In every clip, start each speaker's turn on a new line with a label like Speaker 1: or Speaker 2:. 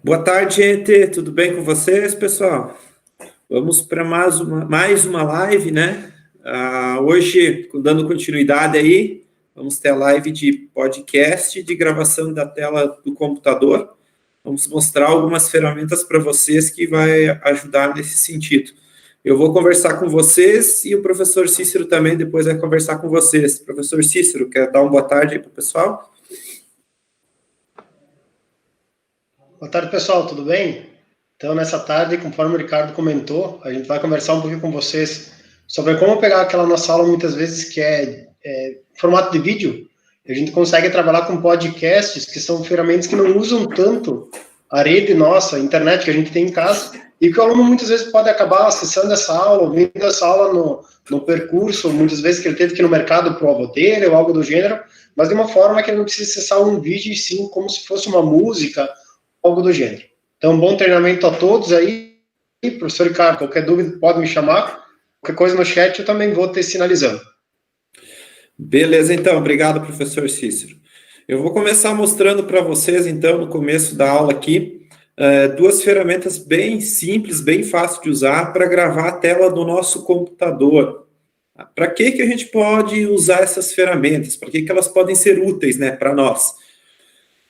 Speaker 1: Boa tarde, gente. Tudo bem com vocês, pessoal? Vamos para mais uma live, né? Hoje, dando continuidade aí, vamos ter a live de podcast, de gravação da tela do computador. Vamos mostrar algumas ferramentas para vocês que vai ajudar nesse sentido. Eu vou conversar com vocês e o professor Cícero também depois vai conversar com vocês. Professor Cícero, quer dar uma boa tarde aí para o pessoal?
Speaker 2: Boa tarde, pessoal, tudo bem? Então, nessa tarde, conforme o Ricardo comentou, a gente vai conversar um pouquinho com vocês sobre como pegar aquela nossa aula, muitas vezes, que é formato de vídeo. A gente consegue trabalhar com podcasts, que são ferramentas que não usam tanto a rede nossa, a internet que a gente tem em casa, e que o aluno, muitas vezes, pode acabar acessando essa aula, ouvindo essa aula no percurso, muitas vezes que ele teve que ir no mercado para o avô dele, ou algo do gênero, mas de uma forma que ele não precisa acessar um vídeo, e sim como se fosse uma música, algo do gênero. Então, bom treinamento a todos aí. E, professor Ricardo, qualquer dúvida pode me chamar. Qualquer coisa no chat eu também vou ter sinalizando.
Speaker 1: Beleza, então. Obrigado, professor Cícero. Eu vou começar mostrando para vocês, então, no começo da aula aqui, duas ferramentas bem simples, bem fáceis de usar para gravar a tela do nosso computador. Para que a gente pode usar essas ferramentas? Para que elas podem ser úteis, né, para nós?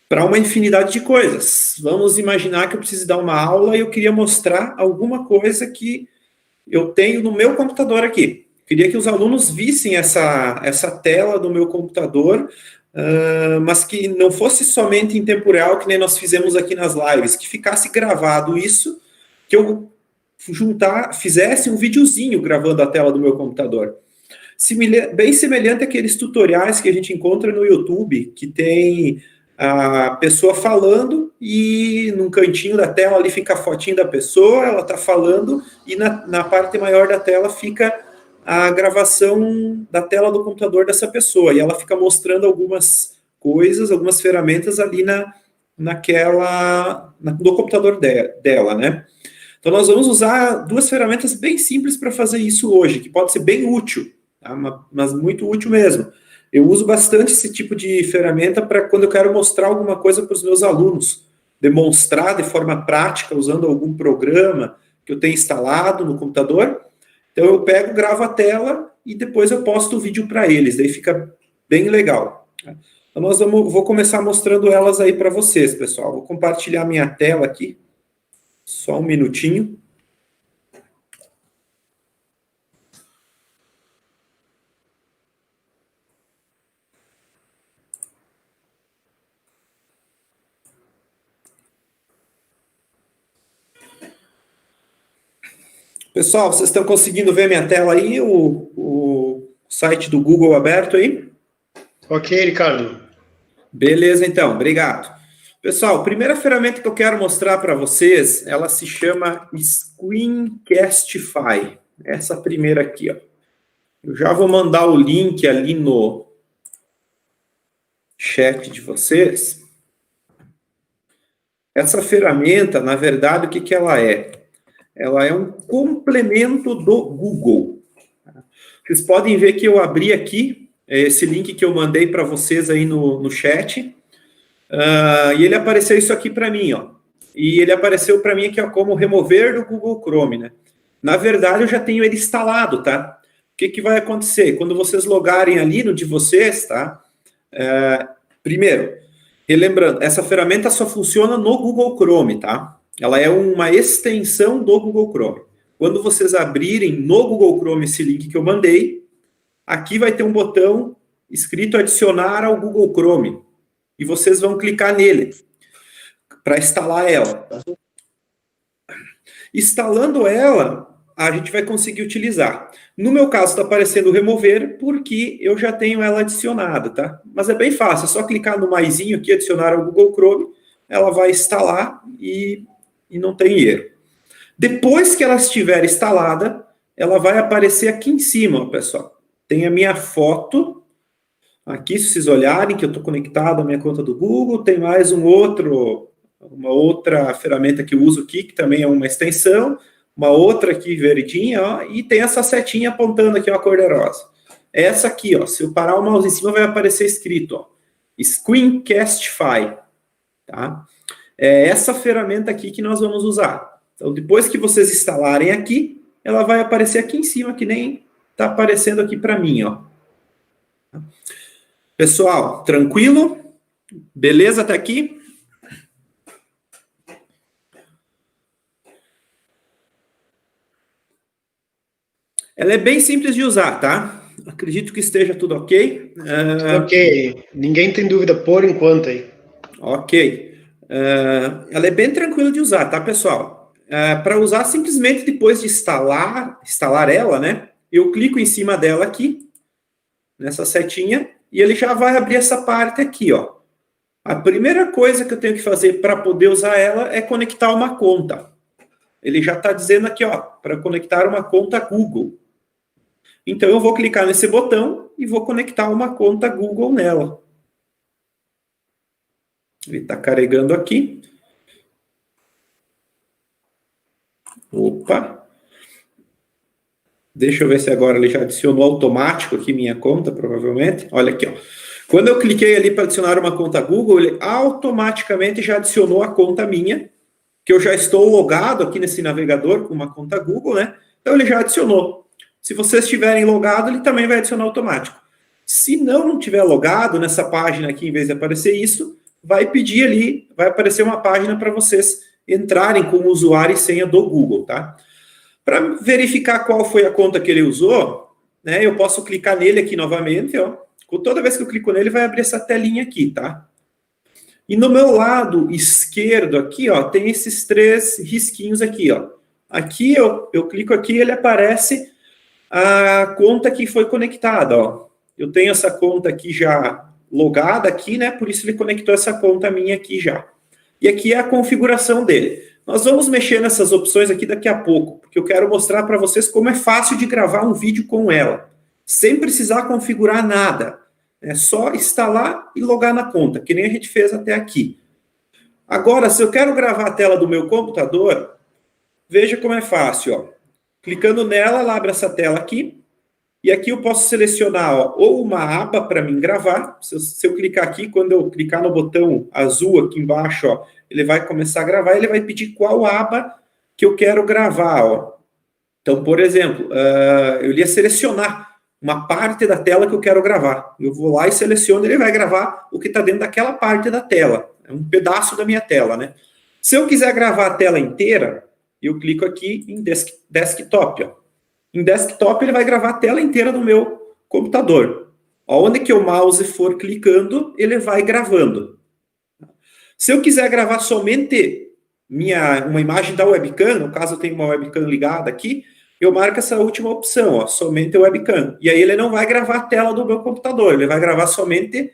Speaker 1: Para uma infinidade de coisas. Vamos imaginar que eu preciso dar uma aula e eu queria mostrar alguma coisa que eu tenho no meu computador aqui. Queria que os alunos vissem essa tela do meu computador, mas que não fosse somente em tempo real, que nem nós fizemos aqui nas lives, que ficasse gravado isso, que eu fizesse um videozinho gravando a tela do meu computador. Bem semelhante àqueles tutoriais que a gente encontra no YouTube, que tem a pessoa falando e num cantinho da tela ali fica a fotinho da pessoa, ela está falando e na parte maior da tela fica a gravação da tela do computador dessa pessoa e ela fica mostrando algumas coisas, algumas ferramentas ali no computador dela, né? Então nós vamos usar duas ferramentas bem simples para fazer isso hoje, que pode ser bem útil, tá? Mas muito útil mesmo. Eu uso bastante esse tipo de ferramenta para quando eu quero mostrar alguma coisa para os meus alunos, demonstrar de forma prática, usando algum programa que eu tenho instalado no computador. Então eu pego, gravo a tela e depois eu posto o vídeo para eles, daí fica bem legal. Então vou começar mostrando elas aí para vocês, pessoal. Vou compartilhar minha tela aqui, só um minutinho. Pessoal, vocês estão conseguindo ver minha tela aí, o site do Google aberto aí?
Speaker 2: Ok, Ricardo.
Speaker 1: Beleza, então, obrigado. Pessoal, a primeira ferramenta que eu quero mostrar para vocês, ela se chama Screencastify. Essa primeira aqui, ó. Eu já vou mandar o link ali no chat de vocês. Essa ferramenta, na verdade, o que ela é? Ela é um complemento do Google. Vocês podem ver que eu abri aqui esse link que eu mandei para vocês aí no chat, e ele apareceu isso aqui para mim, ó. E ele apareceu para mim aqui, ó, como remover do Google Chrome, né? Na verdade, eu já tenho ele instalado, tá? O que vai acontecer? Quando vocês logarem ali no de vocês, tá? Primeiro, relembrando, essa ferramenta só funciona no Google Chrome, tá? Ela é uma extensão do Google Chrome. Quando vocês abrirem no Google Chrome esse link que eu mandei, aqui vai ter um botão escrito adicionar ao Google Chrome. E vocês vão clicar nele para instalar ela. Instalando ela, a gente vai conseguir utilizar. No meu caso, está aparecendo remover, porque eu já tenho ela adicionada, tá? Mas é bem fácil, é só clicar no maisinho aqui, adicionar ao Google Chrome, ela vai instalar e não tem erro. Depois que ela estiver instalada, ela vai aparecer aqui em cima, pessoal. Tem a minha foto, aqui, se vocês olharem, que eu estou conectado à minha conta do Google, tem mais uma outra ferramenta que eu uso aqui, que também é uma extensão, uma outra aqui verdinha, ó, e tem essa setinha apontando aqui, ó, a cor-de-rosa. Essa aqui, ó, se eu parar o mouse em cima, vai aparecer escrito, ó, Screencastify, tá? É essa ferramenta aqui que nós vamos usar. Então, depois que vocês instalarem aqui, ela vai aparecer aqui em cima, que nem está aparecendo aqui para mim, ó. Pessoal, tranquilo? Beleza até aqui? Ela é bem simples de usar, tá? Acredito que esteja tudo ok.
Speaker 2: Tudo ok. Ninguém tem dúvida por enquanto aí.
Speaker 1: Ok. Ela é bem tranquila de usar, tá, pessoal? Para usar, simplesmente depois de instalar ela, né? Eu clico em cima dela aqui, nessa setinha, e ele já vai abrir essa parte aqui, ó. A primeira coisa que eu tenho que fazer para poder usar ela é conectar uma conta. Ele já está dizendo aqui, ó, para conectar uma conta Google. Então, eu vou clicar nesse botão e vou conectar uma conta Google nela. Ele está carregando aqui. Opa! Deixa eu ver se agora ele já adicionou automático aqui minha conta, provavelmente. Olha aqui, ó. Quando eu cliquei ali para adicionar uma conta Google, ele automaticamente já adicionou a conta minha, que eu já estou logado aqui nesse navegador com uma conta Google, né? Então, ele já adicionou. Se vocês estiverem logado, ele também vai adicionar automático. Se não tiver logado nessa página aqui, em vez de aparecer isso, vai pedir ali, vai aparecer uma página para vocês entrarem com o usuário e senha do Google, tá? Para verificar qual foi a conta que ele usou, né, eu posso clicar nele aqui novamente, ó. Toda vez que eu clico nele, vai abrir essa telinha aqui, tá? E no meu lado esquerdo aqui, ó, tem esses 3 risquinhos aqui, ó. Aqui eu clico aqui e ele aparece a conta que foi conectada, ó. Eu tenho essa conta aqui já logada aqui, né? Por isso ele conectou essa conta minha aqui já. E aqui é a configuração dele. Nós vamos mexer nessas opções aqui daqui a pouco, porque eu quero mostrar para vocês como é fácil de gravar um vídeo com ela, sem precisar configurar nada. É só instalar e logar na conta, que nem a gente fez até aqui. Agora, se eu quero gravar a tela do meu computador, veja como é fácil, ó. Clicando nela, ela abre essa tela aqui. E aqui eu posso selecionar, ó, ou uma aba para mim gravar. Se eu clicar aqui, quando eu clicar no botão azul aqui embaixo, ó, ele vai começar a gravar. Ele vai pedir qual aba que eu quero gravar, ó. Então, por exemplo, eu iria selecionar uma parte da tela que eu quero gravar. Eu vou lá e seleciono, ele vai gravar o que está dentro daquela parte da tela. É um pedaço da minha tela, né? Se eu quiser gravar a tela inteira, eu clico aqui em desktop, ó. Em desktop, ele vai gravar a tela inteira do meu computador. Onde que o mouse for clicando, ele vai gravando. Se eu quiser gravar somente uma imagem da webcam, no caso eu tenho uma webcam ligada aqui, eu marco essa última opção, ó, somente a webcam. E aí ele não vai gravar a tela do meu computador, ele vai gravar somente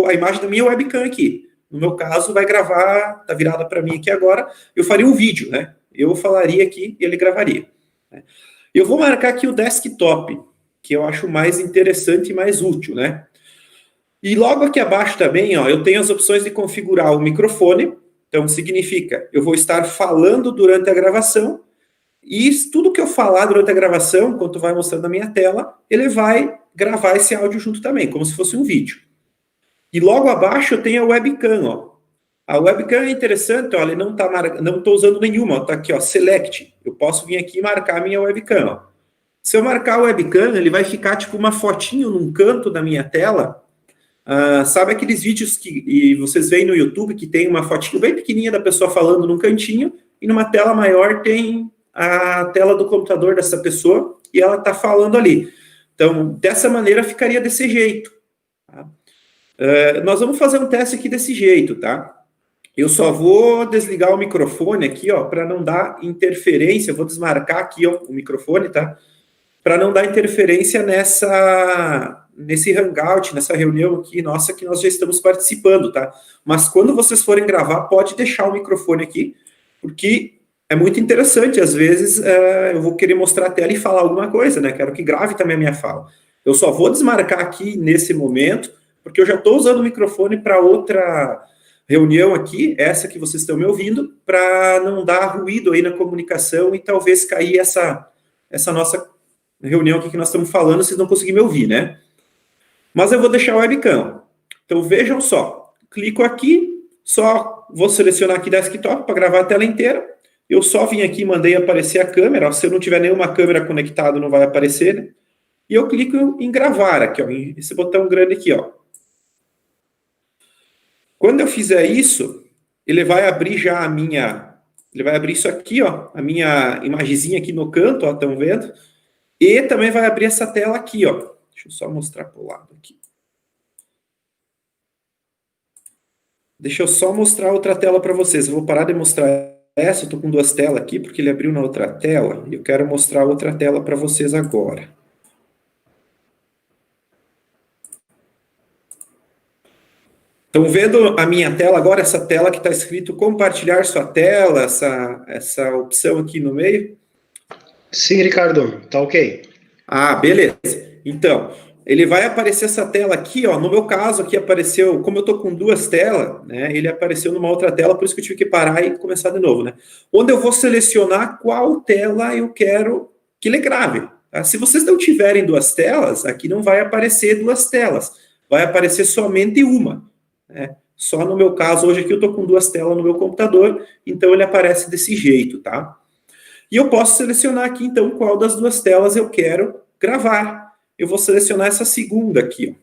Speaker 1: a imagem da minha webcam aqui. No meu caso, vai gravar, tá virada para mim aqui agora, eu faria um vídeo, né? Eu falaria aqui e ele gravaria. Eu vou marcar aqui o desktop, que eu acho mais interessante e mais útil, né? E logo aqui abaixo também, ó, eu tenho as opções de configurar o microfone. Então, significa, eu vou estar falando durante a gravação e tudo que eu falar durante a gravação, enquanto vai mostrando na minha tela, ele vai gravar esse áudio junto também, como se fosse um vídeo. E logo abaixo eu tenho a webcam, ó. A webcam é interessante, ó, ele não estou usando nenhuma, ó, tá aqui, ó, select. Eu posso vir aqui e marcar a minha webcam, ó. Se eu marcar a webcam, ele vai ficar tipo uma fotinho num canto da minha tela. Sabe aqueles vídeos que vocês veem no YouTube que tem uma fotinho bem pequenininha da pessoa falando num cantinho e numa tela maior tem a tela do computador dessa pessoa e ela está falando ali. Então, dessa maneira ficaria desse jeito. Tá? Nós vamos fazer um teste aqui desse jeito, tá? Eu só vou desligar o microfone aqui, ó, para não dar interferência. Eu vou desmarcar aqui, ó, o microfone, tá? Para não dar interferência nesse hangout, nessa reunião aqui, nossa, que nós já estamos participando, tá? Mas quando vocês forem gravar, pode deixar o microfone aqui, porque é muito interessante. Às vezes, eu vou querer mostrar a tela e falar alguma coisa, né? Quero que grave também a minha fala. Eu só vou desmarcar aqui nesse momento, porque eu já estou usando o microfone para outra reunião aqui, essa que vocês estão me ouvindo, para não dar ruído aí na comunicação e talvez cair essa nossa reunião aqui que nós estamos falando, vocês não conseguirem me ouvir, né? Mas eu vou deixar o webcam. Então, vejam só. Clico aqui, só vou selecionar aqui desktop para gravar a tela inteira. Eu só vim aqui e mandei aparecer a câmera. Ó, se eu não tiver nenhuma câmera conectada, não vai aparecer, né? E eu clico em gravar aqui, ó, esse botão grande aqui, ó. Quando eu fizer isso, ele vai abrir já a minha... Ele vai abrir isso aqui, ó, a minha imagenzinha aqui no canto, ó, estão vendo? E também vai abrir essa tela aqui, ó. Deixa eu só mostrar para o lado aqui. Deixa eu só mostrar outra tela para vocês. Eu vou parar de mostrar essa, eu estou com duas telas aqui, porque ele abriu na outra tela, e eu quero mostrar outra tela para vocês agora. Estão vendo a minha tela agora, essa tela que está escrito compartilhar sua tela, essa opção aqui no meio?
Speaker 2: Sim, Ricardo, tá ok.
Speaker 1: Ah, beleza. Então, ele vai aparecer essa tela aqui, ó. No meu caso, aqui apareceu, como eu estou com duas telas, né? Ele apareceu numa outra tela, por isso que eu tive que parar e começar de novo, né? Onde eu vou selecionar qual tela eu quero que ele grave. Tá? Se vocês não tiverem duas telas, aqui não vai aparecer duas telas, vai aparecer somente uma. Né? Só no meu caso, hoje aqui eu estou com duas telas no meu computador, então ele aparece desse jeito, tá? E eu posso selecionar aqui, então, qual das duas telas eu quero gravar. Eu vou selecionar essa segunda aqui,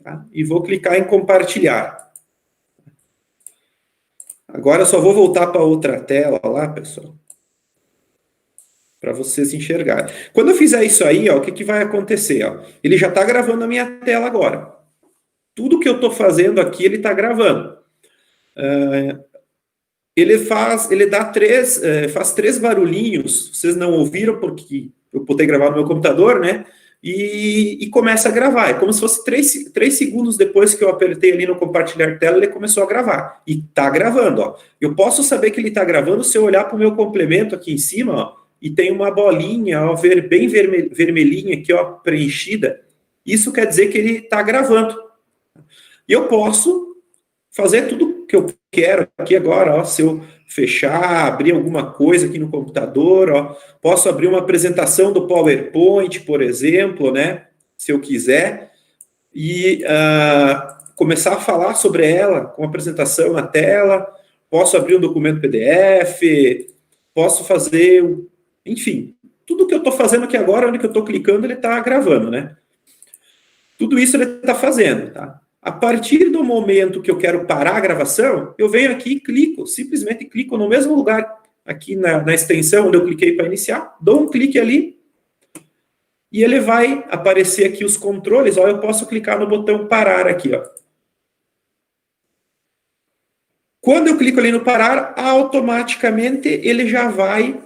Speaker 1: ó, tá? E vou clicar em compartilhar. Agora eu só vou voltar para outra tela lá, pessoal, para vocês enxergarem. Quando eu fizer isso aí, ó, o que vai acontecer? Ó? Ele já está gravando a minha tela agora. Tudo que eu estou fazendo aqui, ele está gravando. Ele faz três barulhinhos, vocês não ouviram porque eu botei gravar no meu computador, né? E começa a gravar. É como se fosse 3 segundos depois que eu apertei ali no compartilhar tela, ele começou a gravar. E tá gravando, ó. Eu posso saber que ele tá gravando se eu olhar para o meu complemento aqui em cima, ó, e tem uma bolinha, ó, bem vermelhinha aqui, ó, preenchida. Isso quer dizer que ele tá gravando. E eu posso fazer tudo que eu quero aqui agora, ó, se eu fechar, abrir alguma coisa aqui no computador, ó, posso abrir uma apresentação do PowerPoint, por exemplo, né, se eu quiser, e começar a falar sobre ela com a apresentação na tela, posso abrir um documento PDF, posso fazer, enfim, tudo que eu estou fazendo aqui agora, onde que eu estou clicando, ele está gravando, né? Tudo isso ele está fazendo, tá? A partir do momento que eu quero parar a gravação, eu venho aqui e clico, simplesmente clico no mesmo lugar, aqui na extensão onde eu cliquei para iniciar, dou um clique ali, e ele vai aparecer aqui os controles, ó, eu posso clicar no botão parar aqui, ó. Quando eu clico ali no parar, automaticamente ele já vai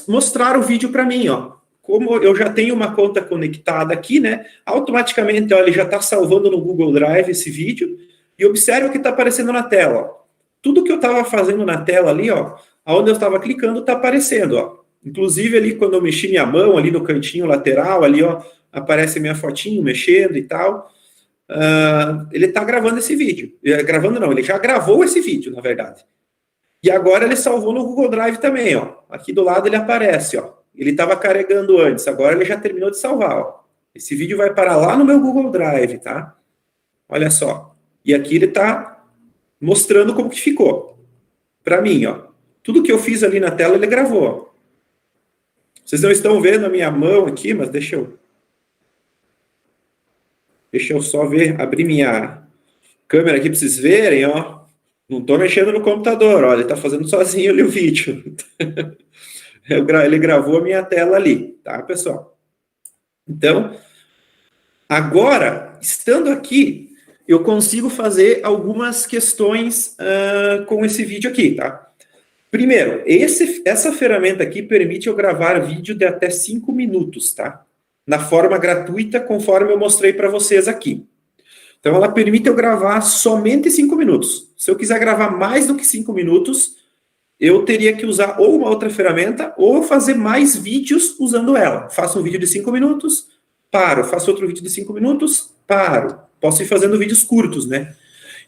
Speaker 1: mostrar o vídeo para mim, ó. Como eu já tenho uma conta conectada aqui, né? Automaticamente, ó, ele já está salvando no Google Drive esse vídeo. E observe o que está aparecendo na tela. Ó. Tudo que eu estava fazendo na tela ali, ó, onde eu estava clicando, está aparecendo, ó. Inclusive ali quando eu mexi minha mão ali no cantinho lateral, ali, ó, aparece minha fotinho mexendo e tal. Ele está gravando esse vídeo. Gravando não, ele já gravou esse vídeo, na verdade. E agora ele salvou no Google Drive também, ó. Aqui do lado ele aparece, ó. Ele estava carregando antes, agora ele já terminou de salvar, ó. Esse vídeo vai parar lá no meu Google Drive, tá? Olha só. E aqui ele está mostrando como que ficou. Para mim, ó. Tudo que eu fiz ali na tela, ele gravou, ó. Vocês não estão vendo a minha mão aqui, mas deixa eu só abrir minha câmera aqui para vocês verem, ó. Não estou mexendo no computador, ó. Ele está fazendo sozinho ali o vídeo. Ele gravou a minha tela ali, tá, pessoal? Então, agora, estando aqui, eu consigo fazer algumas questões com esse vídeo aqui, tá? Primeiro, essa ferramenta aqui permite eu gravar vídeo de até 5 minutos, tá? Na forma gratuita, conforme eu mostrei para vocês aqui. Então, ela permite eu gravar somente 5 minutos. Se eu quiser gravar mais do que 5 minutos, eu teria que usar ou uma outra ferramenta ou fazer mais vídeos usando ela. Faço um vídeo de 5 minutos, paro. Faço outro vídeo de 5 minutos, paro. Posso ir fazendo vídeos curtos, né?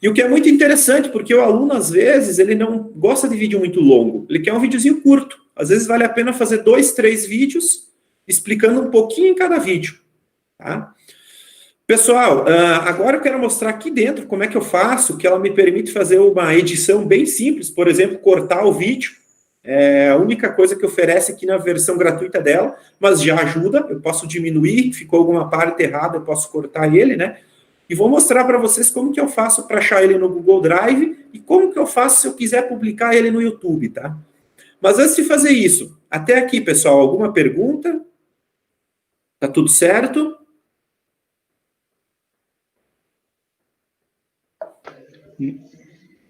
Speaker 1: E o que é muito interessante, porque o aluno, às vezes, ele não gosta de vídeo muito longo. Ele quer um videozinho curto. Às vezes, vale a pena fazer 2, 3 vídeos explicando um pouquinho em cada vídeo, tá? Pessoal, agora eu quero mostrar aqui dentro como é que eu faço, que ela me permite fazer uma edição bem simples, por exemplo, cortar o vídeo. É a única coisa que oferece aqui na versão gratuita dela, mas já ajuda, eu posso diminuir, ficou alguma parte errada, eu posso cortar ele, né? E vou mostrar para vocês como que eu faço para achar ele no Google Drive e como que eu faço se eu quiser publicar ele no YouTube, tá? Mas antes de fazer isso, até aqui, pessoal, alguma pergunta? Tá tudo certo?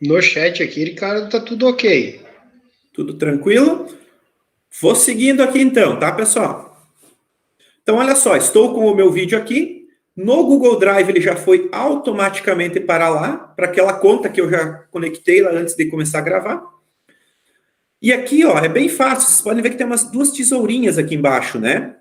Speaker 2: No chat aqui, Ricardo, tá tudo ok.
Speaker 1: Tudo tranquilo? Vou seguindo aqui então, tá, pessoal? Então, olha só, estou com o meu vídeo aqui. No Google Drive, ele já foi automaticamente para lá, para aquela conta que eu já conectei lá antes de começar a gravar. E aqui, ó, é bem fácil. Vocês podem ver que tem umas duas tesourinhas aqui embaixo, né?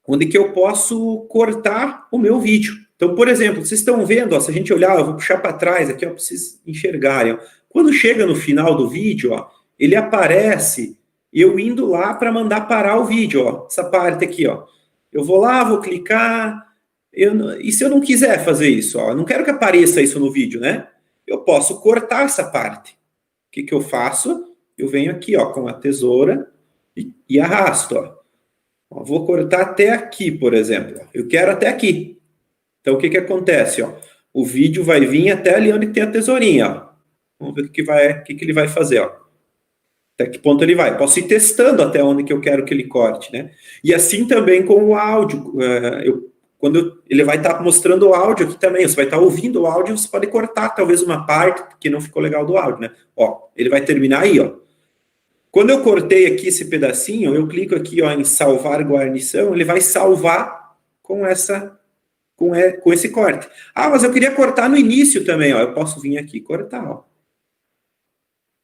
Speaker 1: Onde que eu posso cortar o meu vídeo. Então, por exemplo, vocês estão vendo, ó, se a gente olhar, eu vou puxar para trás aqui, ó, para vocês enxergarem. Ó. Quando chega no final do vídeo, ó, ele aparece eu indo lá para mandar parar o vídeo, ó, essa parte aqui, ó. Eu vou lá, vou clicar, e se eu não quiser fazer isso, ó, eu não quero que apareça isso no vídeo, né? Eu posso cortar essa parte. O que que eu faço? Eu venho aqui, ó, com a tesoura e arrasto, ó. Ó, vou cortar até aqui, por exemplo. Eu quero até aqui. Então, o que que acontece, ó? O vídeo vai vir até ali onde tem a tesourinha, ó. Vamos ver o que ele vai fazer, ó. Até que ponto ele vai. Posso ir testando até onde que eu quero que ele corte, né? E assim também com o áudio. Ele vai estar mostrando o áudio aqui também. Você vai estar ouvindo o áudio, você pode cortar talvez uma parte que não ficou legal do áudio, né? Ó, ele vai terminar aí, ó. Quando eu cortei aqui esse pedacinho, eu clico aqui, ó, em salvar guarnição, ele vai salvar com esse corte. Ah, mas eu queria cortar no início também, ó. Eu posso vir aqui e cortar, ó.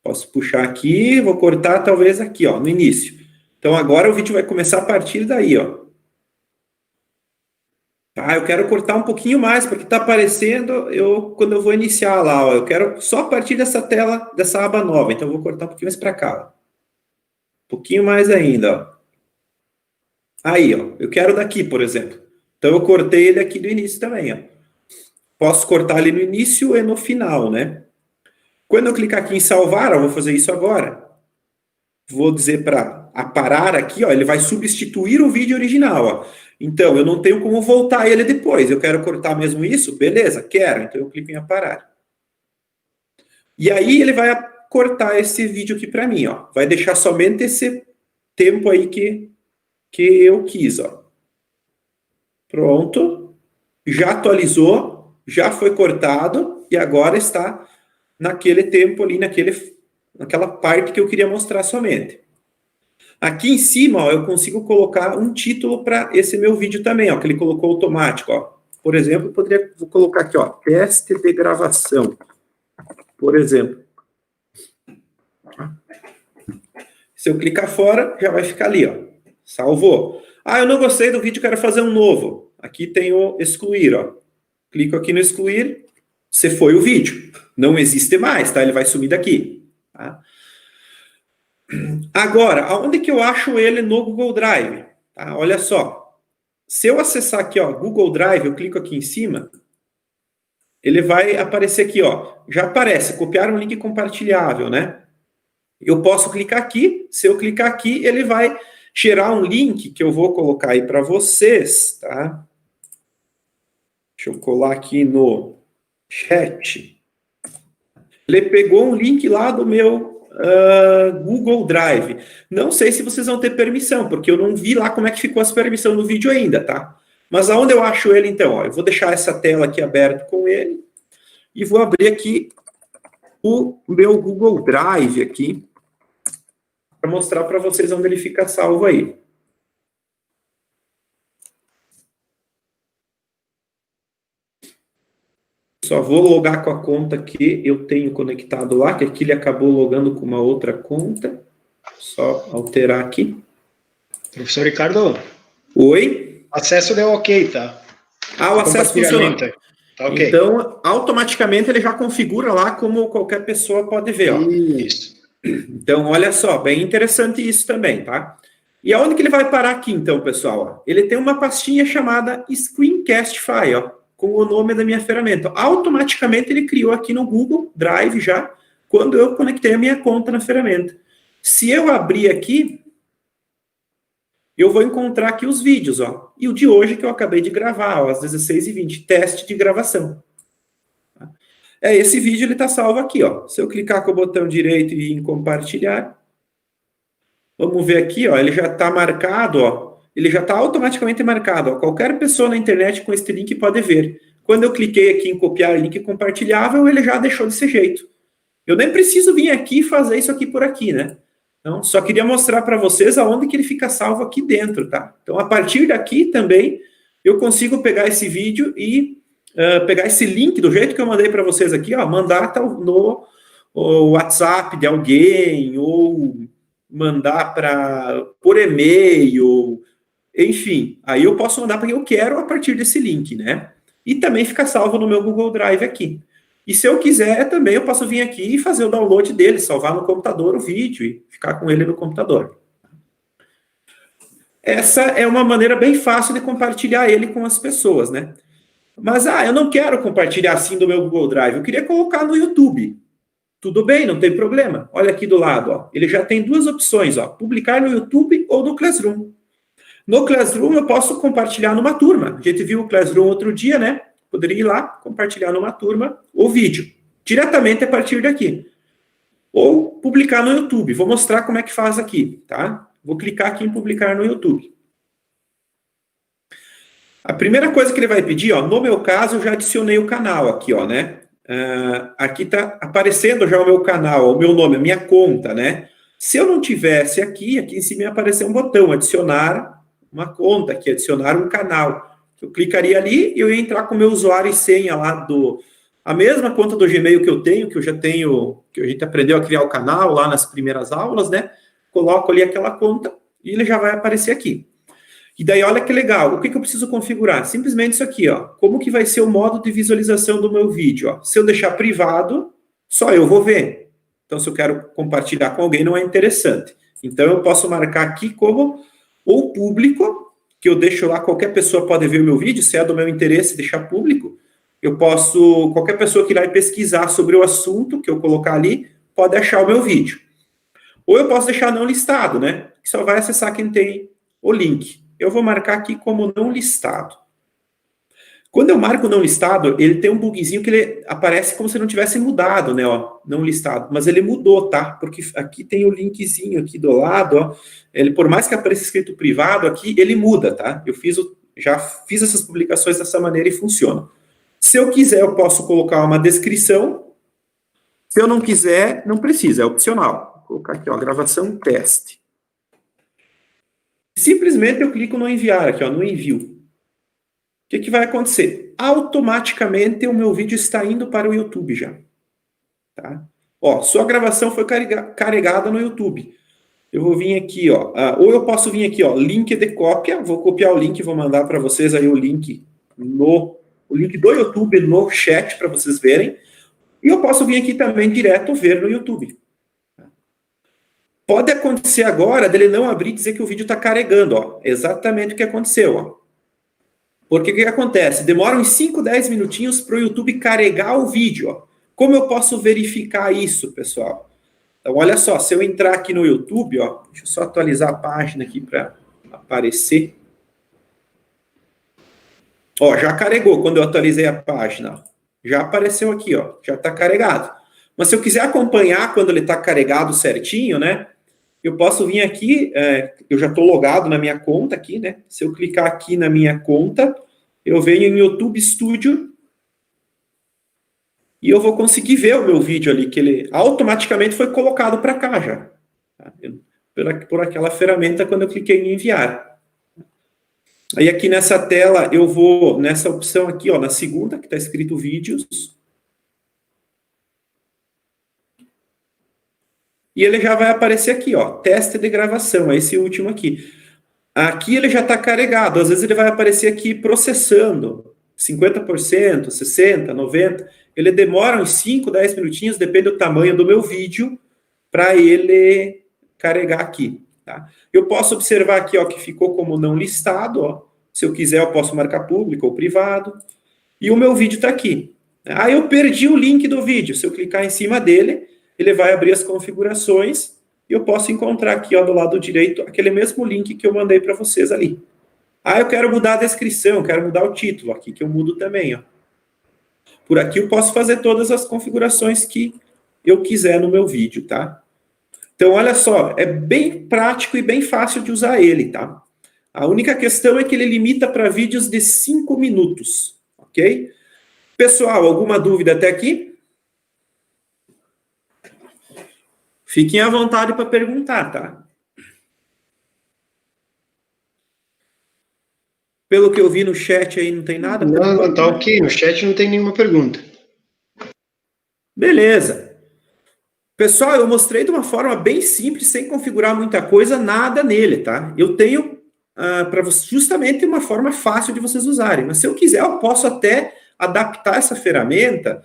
Speaker 1: Posso puxar aqui, vou cortar talvez aqui, ó, no início. Então agora o vídeo vai começar a partir daí, ó. Ah, eu quero cortar um pouquinho mais, porque está aparecendo quando eu vou iniciar lá, ó. Eu quero só a partir dessa tela, dessa aba nova. Então eu vou cortar um pouquinho mais para cá, ó. Um pouquinho mais ainda, ó. Aí, ó. Eu quero daqui, por exemplo. Então eu cortei ele aqui do início também, ó. Posso cortar ali no início e no final, né? Quando eu clicar aqui em salvar, eu vou fazer isso agora. Vou dizer para parar aqui, ó, ele vai substituir o vídeo original, ó. Então, eu não tenho como voltar ele depois. Eu quero cortar mesmo isso? Beleza, quero. Então, eu clico em parar. E aí, ele vai cortar esse vídeo aqui para mim, ó. Vai deixar somente esse tempo aí que eu quis, ó. Pronto. Já atualizou, já foi cortado e agora está naquele tempo ali, naquela parte que eu queria mostrar somente. Aqui em cima, ó, eu consigo colocar um título para esse meu vídeo também, ó, que ele colocou automático, ó. Por exemplo, vou colocar aqui, ó, teste de gravação, por exemplo. Se eu clicar fora, já vai ficar ali, ó, salvou. Ah, eu não gostei do vídeo, quero fazer um novo. Aqui tem o excluir, ó. Clico aqui no excluir, você foi o vídeo. Não existe mais, tá? Ele vai sumir daqui, tá? Agora, aonde que eu acho ele no Google Drive? Tá? Olha só. Se eu acessar aqui, ó, Google Drive, eu clico aqui em cima, ele vai aparecer aqui, ó. Já aparece, copiar um link compartilhável, né? Eu posso clicar aqui. Se eu clicar aqui, ele vai gerar um link que eu vou colocar aí para vocês, tá? Deixa eu colar aqui no chat. Ele pegou um link lá do meu Google Drive. Não sei se vocês vão ter permissão, porque eu não vi lá como é que ficou as permissões no vídeo ainda, tá? Mas aonde eu acho ele, então? Ó, eu vou deixar essa tela aqui aberta com ele e vou abrir aqui o meu Google Drive aqui para mostrar para vocês onde ele fica salvo aí. Só vou logar com a conta que eu tenho conectado lá, que aqui ele acabou logando com uma outra conta. Só alterar aqui.
Speaker 2: Professor Ricardo?
Speaker 1: Oi?
Speaker 2: Acesso deu ok, tá?
Speaker 1: Ah, o acesso funcionou.
Speaker 2: Tá ok.
Speaker 1: Então, automaticamente ele já configura lá como qualquer pessoa pode ver, ó.
Speaker 2: Isso.
Speaker 1: Então, olha só, bem interessante isso também, tá? E aonde que ele vai parar aqui, então, pessoal? Ele tem uma pastinha chamada Screencast File, ó. com o nome da minha ferramenta. Automaticamente ele criou aqui no Google Drive já, quando eu conectei a minha conta na ferramenta. Se eu abrir aqui, eu vou encontrar aqui os vídeos, ó. E o de hoje que eu acabei de gravar, ó, às 16h20, teste de gravação. Esse vídeo, ele está salvo aqui, ó. Se eu clicar com o botão direito e em compartilhar, vamos ver aqui, ó, ele já está marcado, ó. Ele já está automaticamente marcado, ó. Qualquer pessoa na internet com esse link pode ver. Quando eu cliquei aqui em copiar link compartilhável, ele já deixou desse jeito. Eu nem preciso vir aqui e fazer isso aqui por aqui, né? Então, só queria mostrar para vocês aonde que ele fica salvo aqui dentro, tá? Então, a partir daqui também, eu consigo pegar esse vídeo e pegar esse link do jeito que eu mandei para vocês aqui, ó, mandar no WhatsApp de alguém, ou mandar por e-mail, enfim. Aí eu posso mandar para quem eu quero a partir desse link, né? E também fica salvo no meu Google Drive aqui. E se eu quiser, também eu posso vir aqui e fazer o download dele, salvar no computador o vídeo e ficar com ele no computador. Essa é uma maneira bem fácil de compartilhar ele com as pessoas, né? Mas, eu não quero compartilhar assim do meu Google Drive, eu queria colocar no YouTube. Tudo bem, não tem problema. Olha aqui do lado, ó. Ele já tem duas opções, ó. Publicar no YouTube ou no Classroom. No Classroom eu posso compartilhar numa turma. A gente viu o Classroom outro dia, né? Poderia ir lá, compartilhar numa turma o vídeo, diretamente a partir daqui. Ou publicar no YouTube. Vou mostrar como é que faz aqui, tá? Vou clicar aqui em publicar no YouTube. A primeira coisa que ele vai pedir, ó, no meu caso, eu já adicionei o canal aqui, ó, né? Aqui está aparecendo já o meu canal, o meu nome, a minha conta, né? Se eu não tivesse aqui em cima ia aparecer um botão, adicionar uma conta aqui, adicionar um canal. Eu clicaria ali e eu ia entrar com o meu usuário e senha lá a mesma conta do Gmail que eu tenho, que eu já tenho, que a gente aprendeu a criar o canal lá nas primeiras aulas, né? Coloco ali aquela conta e ele já vai aparecer aqui. E daí, olha que legal, o que eu preciso configurar? Simplesmente isso aqui, ó. Como que vai ser o modo de visualização do meu vídeo, ó? Se eu deixar privado, só eu vou ver. Então, se eu quero compartilhar com alguém, não é interessante. Então, eu posso marcar aqui como ou público, que eu deixo lá, qualquer pessoa pode ver o meu vídeo, se é do meu interesse, deixar público. Eu posso, qualquer pessoa que ir lá e pesquisar sobre o assunto que eu colocar ali, pode achar o meu vídeo. Ou eu posso deixar não listado, né? Que só vai acessar quem tem o link. Eu vou marcar aqui como não listado. Quando eu marco não listado, ele tem um bugzinho que ele aparece como se não tivesse mudado, né, ó, não listado. Mas ele mudou, tá? Porque aqui tem o linkzinho aqui do lado, ó. Ele, por mais que apareça escrito privado aqui, ele muda, tá? Já fiz essas publicações dessa maneira e funciona. Se eu quiser, eu posso colocar uma descrição. Se eu não quiser, não precisa, é opcional. Vou colocar aqui, ó, gravação teste. Simplesmente eu clico no enviar aqui, ó, no envio. O que vai acontecer? Automaticamente o meu vídeo está indo para o YouTube já. Tá? Ó, sua gravação foi carregada no YouTube. Eu vou vir aqui, ó, ou eu posso vir aqui, ó, link de cópia, vou copiar o link, vou mandar para vocês aí o link do YouTube no chat para vocês verem. E eu posso vir aqui também direto ver no YouTube. Pode acontecer agora dele não abrir e dizer que o vídeo está carregando, ó. Exatamente o que aconteceu, ó. Porque o que acontece? Demora uns 5, 10 minutinhos para o YouTube carregar o vídeo, ó. Como eu posso verificar isso, pessoal? Então, olha só, se eu entrar aqui no YouTube, ó, deixa eu só atualizar a página aqui para aparecer. Ó, já carregou quando eu atualizei a página. Já apareceu aqui, ó, já está carregado. Mas se eu quiser acompanhar quando ele está carregado certinho, né? Eu posso vir aqui, eu já estou logado na minha conta aqui, né? Se eu clicar aqui na minha conta, eu venho em YouTube Studio e eu vou conseguir ver o meu vídeo ali, que ele automaticamente foi colocado para cá já. Tá? Por aquela ferramenta quando eu cliquei em enviar. Aí aqui nessa tela, eu vou nessa opção aqui, ó, na segunda, que está escrito vídeos. E ele já vai aparecer aqui, ó, teste de gravação, é esse último aqui. Aqui ele já está carregado, às vezes ele vai aparecer aqui processando, 50%, 60%, 90%. Ele demora uns 5, 10 minutinhos, depende do tamanho do meu vídeo, para ele carregar aqui. Tá? Eu posso observar aqui, ó, que ficou como não listado, ó. Se eu quiser eu posso marcar público ou privado. e o meu vídeo está aqui. Aí eu perdi o link do vídeo. Se eu clicar em cima dele, ele vai abrir as configurações e eu posso encontrar aqui, ó, do lado direito, aquele mesmo link que eu mandei para vocês ali. Ah, eu quero mudar a descrição, quero mudar o título aqui, que eu mudo também, ó. Por aqui eu posso fazer todas as configurações que eu quiser no meu vídeo, tá? Então, olha só, é bem prático e bem fácil de usar ele, tá? A única questão é que ele limita para vídeos de 5 minutos, ok? Pessoal, alguma dúvida até aqui? Fiquem à vontade para perguntar, tá? Pelo que eu vi no chat aí, não tem nada?
Speaker 2: Não, tá ok. No chat não tem nenhuma pergunta.
Speaker 1: Beleza. Pessoal, eu mostrei de uma forma bem simples, sem configurar muita coisa, nada nele, tá? Eu tenho para justamente uma forma fácil de vocês usarem. Mas se eu quiser, eu posso até adaptar essa ferramenta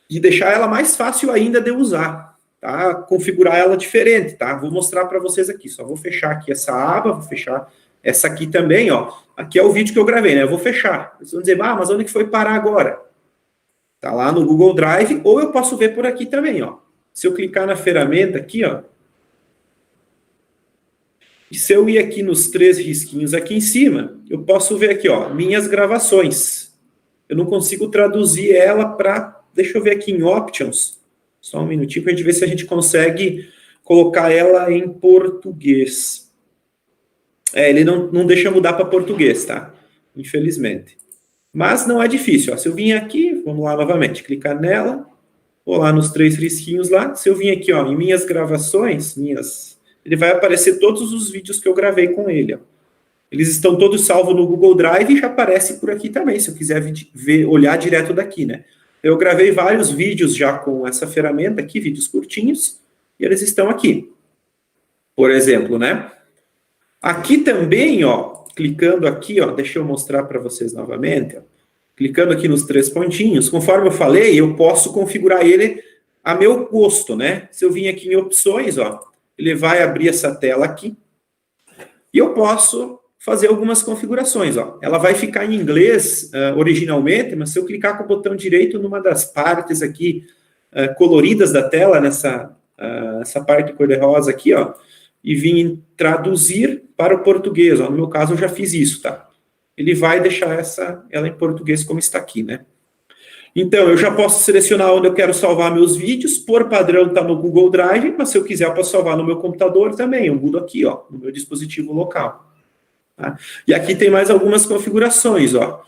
Speaker 1: e deixar ela mais fácil ainda de usar, tá? Configurar ela diferente, tá? Vou mostrar para vocês aqui. Só vou fechar aqui essa aba, vou fechar essa aqui também, ó. Aqui é o vídeo que eu gravei, né? Eu vou fechar. Vocês vão dizer, mas onde que foi parar agora? Tá lá no Google Drive, ou eu posso ver por aqui também, ó. Se eu clicar na ferramenta aqui, ó, e se eu ir aqui nos 3 risquinhos aqui em cima, eu posso ver aqui, ó, minhas gravações. Eu não consigo traduzir ela para... Deixa eu ver aqui em Options. Só um minutinho para a gente ver se a gente consegue colocar ela em português. Ele não deixa mudar para português, tá? Infelizmente. Mas não é difícil, ó. Se eu vim aqui, vamos lá novamente, clicar nela, vou lá nos 3 risquinhos lá. Se eu vim aqui, ó, em minhas gravações, ele vai aparecer todos os vídeos que eu gravei com ele, ó. Eles estão todos salvos no Google Drive e já aparece por aqui também, se eu quiser olhar direto daqui, né? Eu gravei vários vídeos já com essa ferramenta aqui, vídeos curtinhos, e eles estão aqui. Por exemplo, né? Aqui também, ó, clicando aqui, ó, deixa eu mostrar para vocês novamente, ó. Clicando aqui nos 3 pontinhos, conforme eu falei, eu posso configurar ele a meu gosto, né? Se eu vim aqui em opções, ó, ele vai abrir essa tela aqui, e eu posso fazer algumas configurações, ó. Ela vai ficar em inglês originalmente, mas se eu clicar com o botão direito numa das partes aqui coloridas da tela, essa parte cor-de-rosa aqui, ó, e vim em traduzir para o português, ó. No meu caso eu já fiz isso, tá? Ele vai deixar ela em português como está aqui, né? Então, eu já posso selecionar onde eu quero salvar meus vídeos, por padrão está no Google Drive, mas se eu quiser eu posso salvar no meu computador também, eu mudo aqui, ó, no meu dispositivo local. Tá? E aqui tem mais algumas configurações, ó.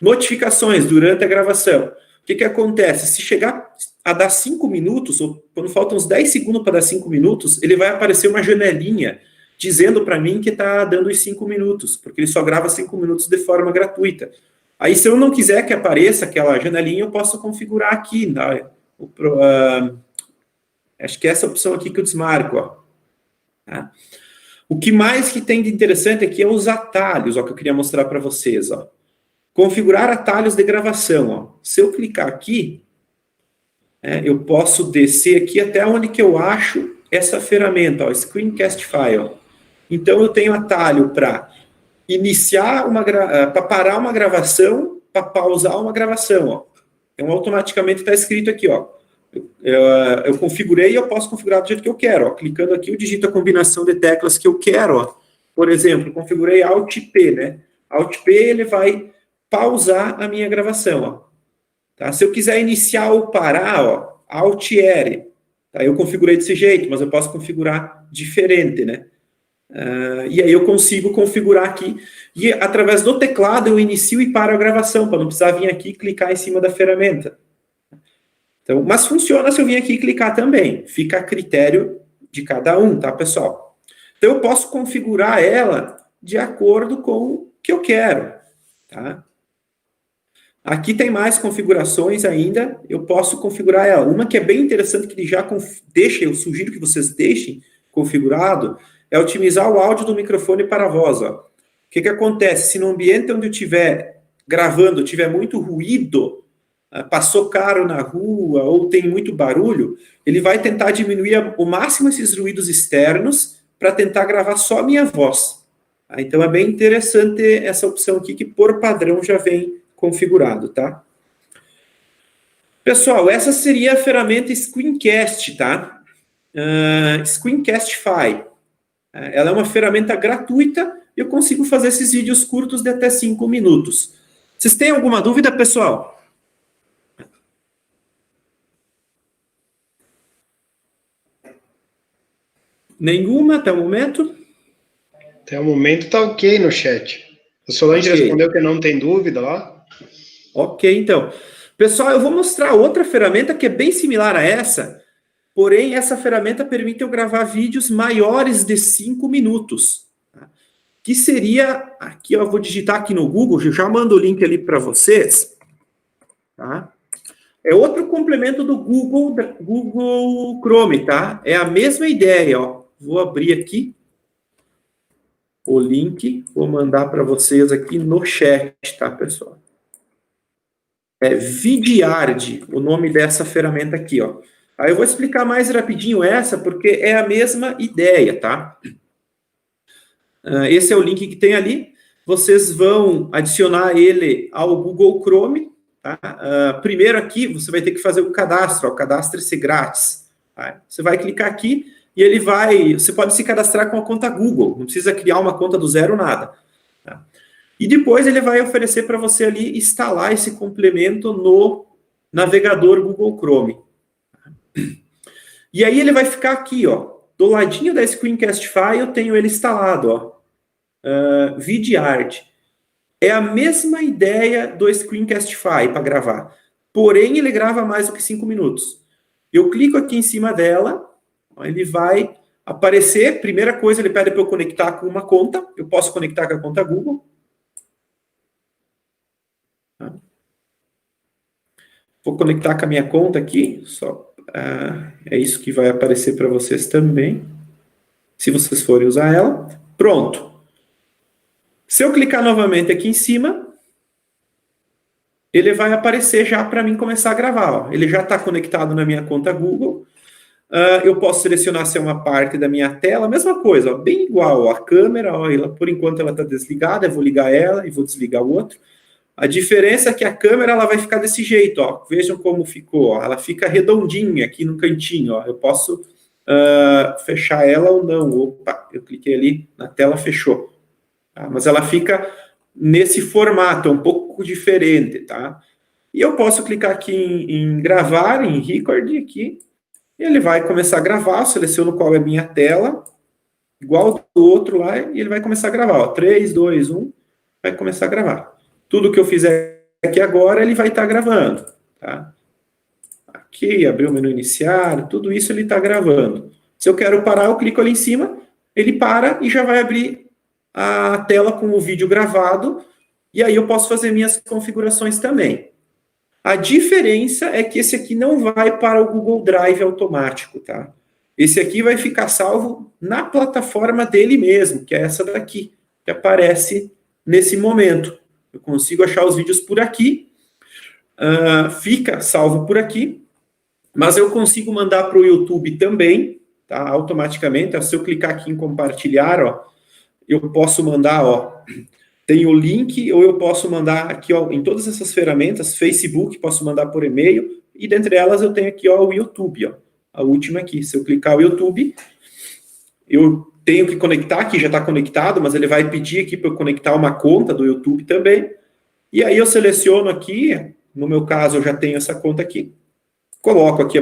Speaker 1: Notificações durante a gravação. O que acontece? Se chegar a dar 5 minutos, ou quando faltam uns 10 segundos para dar 5 minutos, ele vai aparecer uma janelinha dizendo para mim que está dando os 5 minutos, porque ele só grava 5 minutos de forma gratuita. Aí, se eu não quiser que apareça aquela janelinha, eu posso configurar aqui, né? Acho que é essa opção aqui que eu desmarco, ó. Tá? O que mais que tem de interessante aqui é os atalhos, ó, que eu queria mostrar para vocês, ó. Configurar atalhos de gravação, ó. Se eu clicar aqui, eu posso descer aqui até onde que eu acho essa ferramenta, ó, Screencast File. Então, eu tenho atalho para iniciar para parar uma gravação, para pausar uma gravação, ó. Então, automaticamente está escrito aqui, ó. Eu configurei e eu posso configurar do jeito que eu quero, ó. Clicando aqui, eu digito a combinação de teclas que eu quero, ó. Por exemplo, configurei Alt-P, né? Alt-P, ele vai pausar a minha gravação, ó. Tá? Se eu quiser iniciar ou parar, ó, Alt-R. Tá? Eu configurei desse jeito, mas eu posso configurar diferente, né? E aí eu consigo configurar aqui. E através do teclado eu inicio e paro a gravação, para não precisar vir aqui e clicar em cima da ferramenta. Então, mas funciona se eu vir aqui e clicar também. Fica a critério de cada um, tá, pessoal? Então, eu posso configurar ela de acordo com o que eu quero, tá? Aqui tem mais configurações ainda. Eu posso configurar ela. Uma que é bem interessante, que ele já deixa, eu sugiro que vocês deixem configurado, é otimizar o áudio do microfone para a voz, ó. O que acontece? Se no ambiente onde eu estiver gravando tiver muito ruído, passou carro na rua ou tem muito barulho, ele vai tentar diminuir ao máximo esses ruídos externos para tentar gravar só a minha voz. Então é bem interessante essa opção aqui, que por padrão já vem configurado, tá? Pessoal, essa seria a ferramenta Screencast, tá? Screencastify. Ela é uma ferramenta gratuita e eu consigo fazer esses vídeos curtos de até 5 minutos. Vocês têm alguma dúvida, pessoal? Nenhuma até o momento?
Speaker 2: Até o momento tá ok no chat. O Solange respondeu que não tem dúvida lá.
Speaker 1: Ok, então. Pessoal, eu vou mostrar outra ferramenta que é bem similar a essa, porém essa ferramenta permite eu gravar vídeos maiores de 5 minutos. Tá? Que seria, aqui eu vou digitar aqui no Google, eu já mando o link ali para vocês. Tá? É outro complemento do Google Chrome, tá? É a mesma ideia, ó. Vou abrir aqui o link, vou mandar para vocês aqui no chat, tá, pessoal? É Vidyard, o nome dessa ferramenta aqui, ó. Aí eu vou explicar mais rapidinho essa, porque é a mesma ideia, tá? Esse é o link que tem ali. Vocês vão adicionar ele ao Google Chrome, tá? Primeiro aqui, você vai ter que fazer o cadastro, ó, cadastre-se grátis. Tá? Você vai clicar aqui e ele vai... Você pode se cadastrar com a conta Google, não precisa criar uma conta do zero, nada. Tá? E depois ele vai oferecer para você ali instalar esse complemento no navegador Google Chrome. E aí ele vai ficar aqui, ó, do ladinho da Screencastify eu tenho ele instalado, ó, Vidyard. É a mesma ideia do Screencastify para gravar, porém ele grava mais do que 5 minutos. Eu clico aqui em cima dela, ó, ele vai aparecer, primeira coisa ele pede para eu conectar com uma conta, eu posso conectar com a conta Google. Vou conectar com a minha conta aqui, só é isso que vai aparecer para vocês também, se vocês forem usar ela. Pronto. Se eu clicar novamente aqui em cima, ele vai aparecer já para mim começar a gravar. Ó. Ele já está conectado na minha conta Google. Eu posso selecionar se é uma parte da minha tela, mesma coisa, ó, bem igual. Ó, a câmera, ó, por enquanto ela está desligada, eu vou ligar ela e vou desligar o outro. A diferença é que a câmera ela vai ficar desse jeito, ó. Vejam como ficou, ó. Ela fica redondinha aqui no cantinho, ó. Eu posso fechar ela ou não. Opa, eu cliquei ali na tela, fechou. Tá? Mas ela fica nesse formato, é um pouco diferente, tá? E eu posso clicar aqui em gravar, em record aqui, e ele vai começar a gravar, eu seleciono qual é a minha tela, igual do outro lá, e ele vai começar a gravar, ó. 3, 2, 1, vai começar a gravar. Tudo que eu fizer aqui agora, ele vai estar gravando, tá? Aqui, abrir o menu iniciar, tudo isso ele está gravando. Se eu quero parar, eu clico ali em cima, ele para e já vai abrir a tela com o vídeo gravado, e aí eu posso fazer minhas configurações também. A diferença é que esse aqui não vai para o Google Drive automático, tá? Esse aqui vai ficar salvo na plataforma dele mesmo, que é essa daqui, que aparece nesse momento. Eu consigo achar os vídeos por aqui, fica salvo por aqui, mas eu consigo mandar para o YouTube também, tá? Automaticamente. Se eu clicar aqui em compartilhar, ó, eu posso mandar, ó, tem o link, ou eu posso mandar aqui, ó, em todas essas ferramentas, Facebook, posso mandar por e-mail, e dentre elas eu tenho aqui, ó, o YouTube, ó, a última aqui. Se eu clicar o YouTube, eu tenho que conectar, aqui já está conectado, mas ele vai pedir aqui para eu conectar uma conta do YouTube também. E aí eu seleciono aqui, no meu caso eu já tenho essa conta aqui, coloco aqui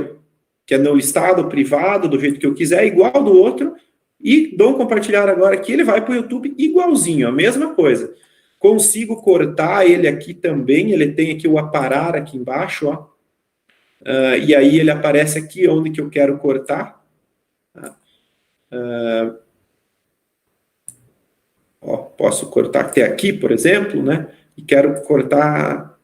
Speaker 1: que é não listado, privado, do jeito que eu quiser, igual do outro, e dou um compartilhar agora aqui, ele vai para o YouTube igualzinho, a mesma coisa. Consigo cortar ele aqui também, ele tem aqui o aparar aqui embaixo, ó. E aí ele aparece aqui onde que eu quero cortar. Ó, posso cortar até aqui, por exemplo, né? E quero cortar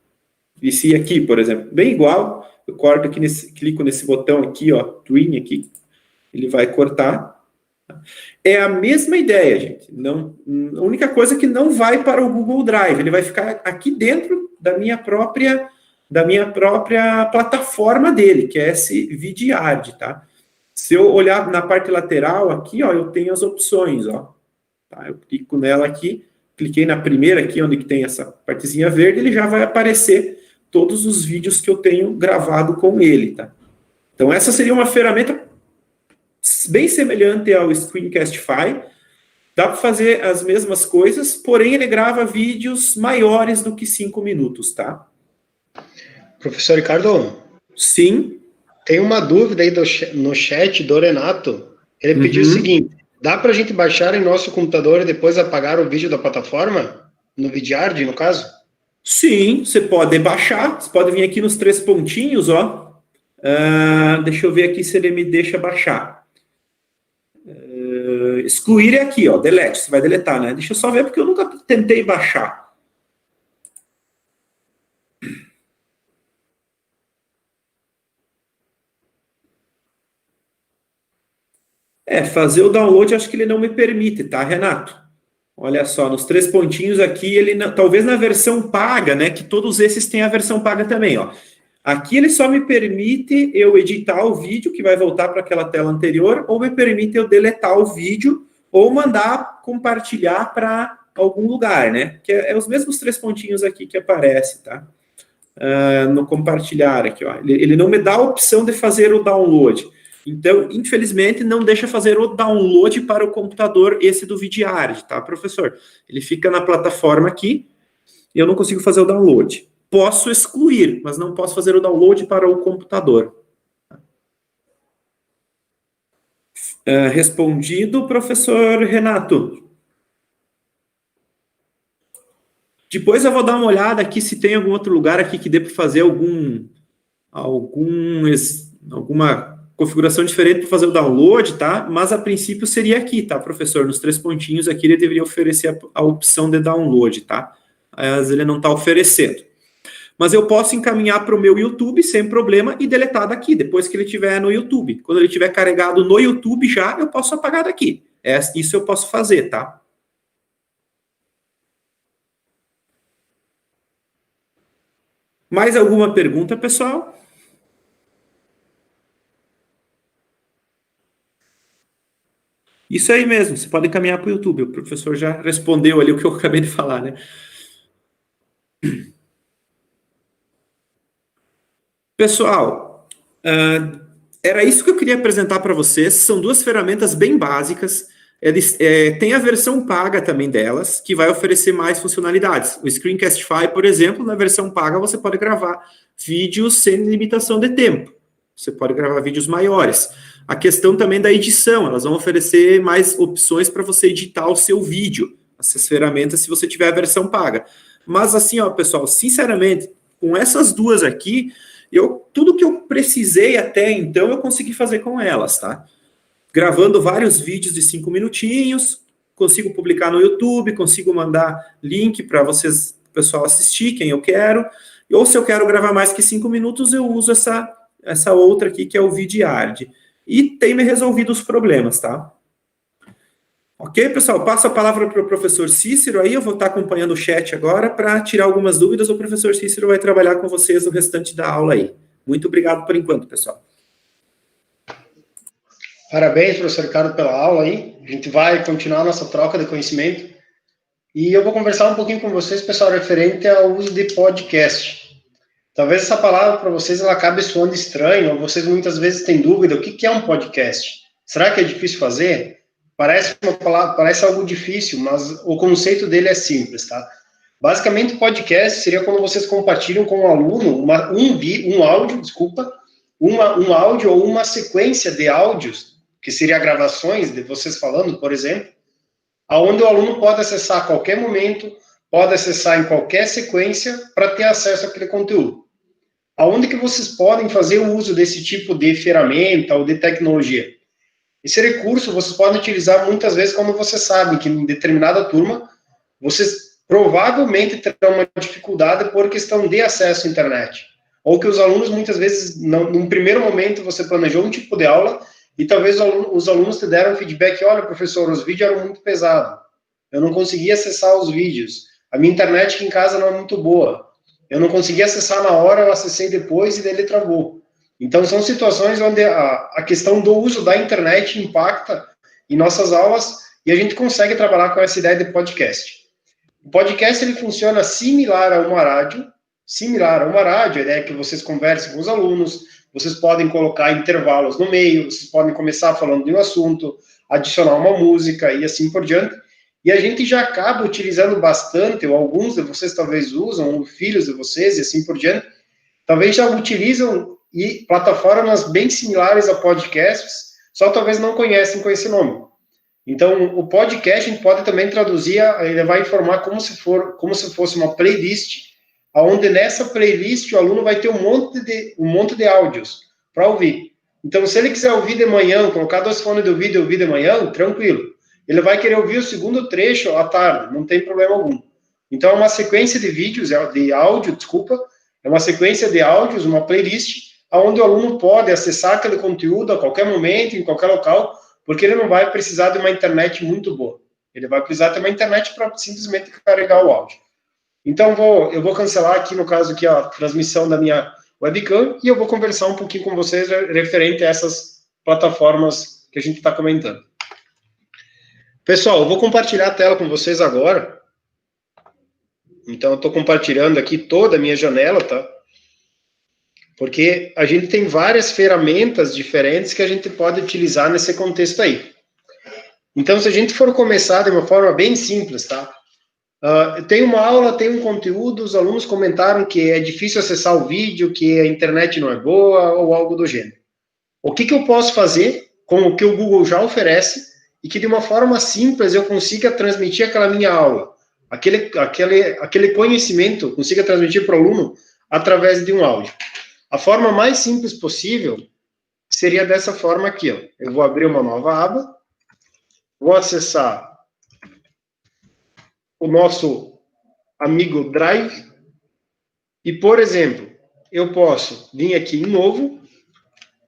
Speaker 1: esse aqui, por exemplo. Bem igual, eu corto aqui, clico nesse botão aqui, ó, Twin aqui, ele vai cortar. É a mesma ideia, gente. Não, a única coisa é que não vai para o Google Drive, ele vai ficar aqui dentro da minha própria plataforma dele, que é esse Vidyard, tá? Se eu olhar na parte lateral aqui, ó, eu tenho as opções, ó. Tá? Eu clico nela aqui, cliquei na primeira aqui, onde que tem essa partezinha verde, ele já vai aparecer todos os vídeos que eu tenho gravado com ele, tá? Então, essa seria uma ferramenta bem semelhante ao Screencastify. Dá para fazer as mesmas coisas, porém ele grava vídeos maiores do que 5 minutos, tá?
Speaker 2: Professor Ricardo?
Speaker 1: Sim.
Speaker 2: Tem uma dúvida aí no chat do Renato. Ele pediu o seguinte: dá para a gente baixar em nosso computador e depois apagar o vídeo da plataforma? No Vidyard, no caso?
Speaker 1: Sim, você pode baixar. Você pode vir aqui nos 3 pontinhos, ó. Deixa eu ver aqui se ele me deixa baixar. Excluir é aqui, ó. Delete. Você vai deletar, né? Deixa eu só ver, porque eu nunca tentei baixar. Fazer o download, acho que ele não me permite, tá, Renato? Olha só, nos 3 pontinhos aqui, ele não, talvez na versão paga, né? Que todos esses têm a versão paga também, ó. Aqui ele só me permite eu editar o vídeo, que vai voltar para aquela tela anterior, ou me permite eu deletar o vídeo, ou mandar compartilhar para algum lugar, né? Que é os mesmos 3 pontinhos aqui que aparece, tá? No compartilhar aqui, ó. Ele não me dá a opção de fazer o download. Então, infelizmente, não deixa fazer o download para o computador, esse do Vidyard, tá, professor? Ele fica na plataforma aqui, e eu não consigo fazer o download. Posso excluir, mas não posso fazer o download para o computador. Respondido, professor Renato. Depois eu vou dar uma olhada aqui se tem algum outro lugar aqui que dê para fazer alguma configuração diferente para fazer o download, tá? Mas a princípio seria aqui, tá, professor? Nos 3 pontinhos aqui ele deveria oferecer a opção de download, tá? Mas ele não está oferecendo. Mas eu posso encaminhar para o meu YouTube sem problema e deletar daqui, depois que ele estiver no YouTube. Quando ele estiver carregado no YouTube já, eu posso apagar daqui. Isso eu posso fazer, tá? Mais alguma pergunta, pessoal? Isso aí mesmo, você pode encaminhar para o YouTube. O professor já respondeu ali o que eu acabei de falar, né? Pessoal, era isso que eu queria apresentar para vocês. São 2 ferramentas bem básicas. Tem a versão paga também delas, que vai oferecer mais funcionalidades. O Screencastify, por exemplo, na versão paga você pode gravar vídeos sem limitação de tempo. Você pode gravar vídeos maiores. A questão também da edição, elas vão oferecer mais opções para você editar o seu vídeo, essas ferramentas, se você tiver a versão paga. Mas assim, ó, pessoal, sinceramente, com essas 2 aqui, tudo que eu precisei até então, eu consegui fazer com elas, tá? Gravando vários vídeos de 5 minutinhos, consigo publicar no YouTube, consigo mandar link para vocês, o pessoal assistir, quem eu quero. Ou se eu quero gravar mais que 5 minutos, eu uso essa outra aqui, que é o Vidyard. E tem me resolvido os problemas, tá? Ok, pessoal? Passo a palavra para o professor Cícero aí, eu vou estar acompanhando o chat agora para tirar algumas dúvidas. O professor Cícero vai trabalhar com vocês o restante da aula aí. Muito obrigado por enquanto, pessoal.
Speaker 2: Parabéns, professor Ricardo, pela aula aí. A gente vai continuar a nossa troca de conhecimento. E eu vou conversar um pouquinho com vocês, pessoal, referente ao uso de podcast. Talvez essa palavra para vocês ela acabe soando estranho, ou vocês muitas vezes têm dúvida, o que é um podcast? Será que é difícil fazer? Parece algo difícil, mas o conceito dele é simples, tá? Basicamente, o podcast seria quando vocês compartilham com um aluno um áudio ou uma sequência de áudios, que seria gravações de vocês falando, por exemplo, aonde o aluno pode acessar a qualquer momento, pode acessar em qualquer sequência para ter acesso àquele conteúdo. Aonde que vocês podem fazer o uso desse tipo de ferramenta ou de tecnologia? Esse recurso vocês podem utilizar muitas vezes quando vocês sabem que em determinada turma vocês provavelmente terão uma dificuldade por questão de acesso à internet. Ou que os alunos muitas vezes, num primeiro momento, você planejou um tipo de aula e talvez os alunos te deram feedback, olha, professor, os vídeos eram muito pesados, eu não conseguia acessar os vídeos, a minha internet aqui em casa não é muito boa, eu não consegui acessar na hora, eu acessei depois e daí ele travou. Então, são situações onde a questão do uso da internet impacta em nossas aulas e a gente consegue trabalhar com essa ideia de podcast. O podcast ele funciona similar a uma rádio, a ideia é que vocês conversem com os alunos, vocês podem colocar intervalos no meio, vocês podem começar falando de um assunto, adicionar uma música e assim por diante. E a gente já acaba utilizando bastante, ou alguns de vocês talvez usam, ou filhos de vocês e assim por diante, talvez já utilizam plataformas bem similares a podcasts, só talvez não conhecem com esse nome. Então, o podcast a gente pode também traduzir, ele vai informar como se fosse uma playlist, onde nessa playlist o aluno vai ter um monte de áudios para ouvir. Então, se ele quiser ouvir de manhã, colocar 2 fones de ouvido e ouvir de manhã, tranquilo. Ele vai querer ouvir o segundo trecho à tarde, não tem problema algum. Então, é uma sequência de vídeos, é uma sequência de áudios, uma playlist, onde o aluno pode acessar aquele conteúdo a qualquer momento, em qualquer local, porque ele não vai precisar de uma internet muito boa. Ele vai precisar ter uma internet para simplesmente carregar o áudio. Então, eu vou cancelar aqui, no caso, aqui, a transmissão da minha webcam e eu vou conversar um pouquinho com vocês referente a essas plataformas que a gente está comentando. Pessoal, eu vou compartilhar a tela com vocês agora. Então, eu estou compartilhando aqui toda a minha janela, tá? Porque a gente tem várias ferramentas diferentes que a gente pode utilizar nesse contexto aí. Então, se a gente for começar de uma forma bem simples, tá? Tem uma aula, tem um conteúdo, os alunos comentaram que é difícil acessar o vídeo, que a internet não é boa, ou algo do gênero. O que eu posso fazer com o que o Google já oferece e que de uma forma simples eu consiga transmitir aquela minha aula, aquele conhecimento, consiga transmitir para o aluno através de um áudio? A forma mais simples possível seria dessa forma aqui, ó. Eu vou abrir uma nova aba, vou acessar o nosso amigo Drive e, por exemplo, eu posso vir aqui em novo,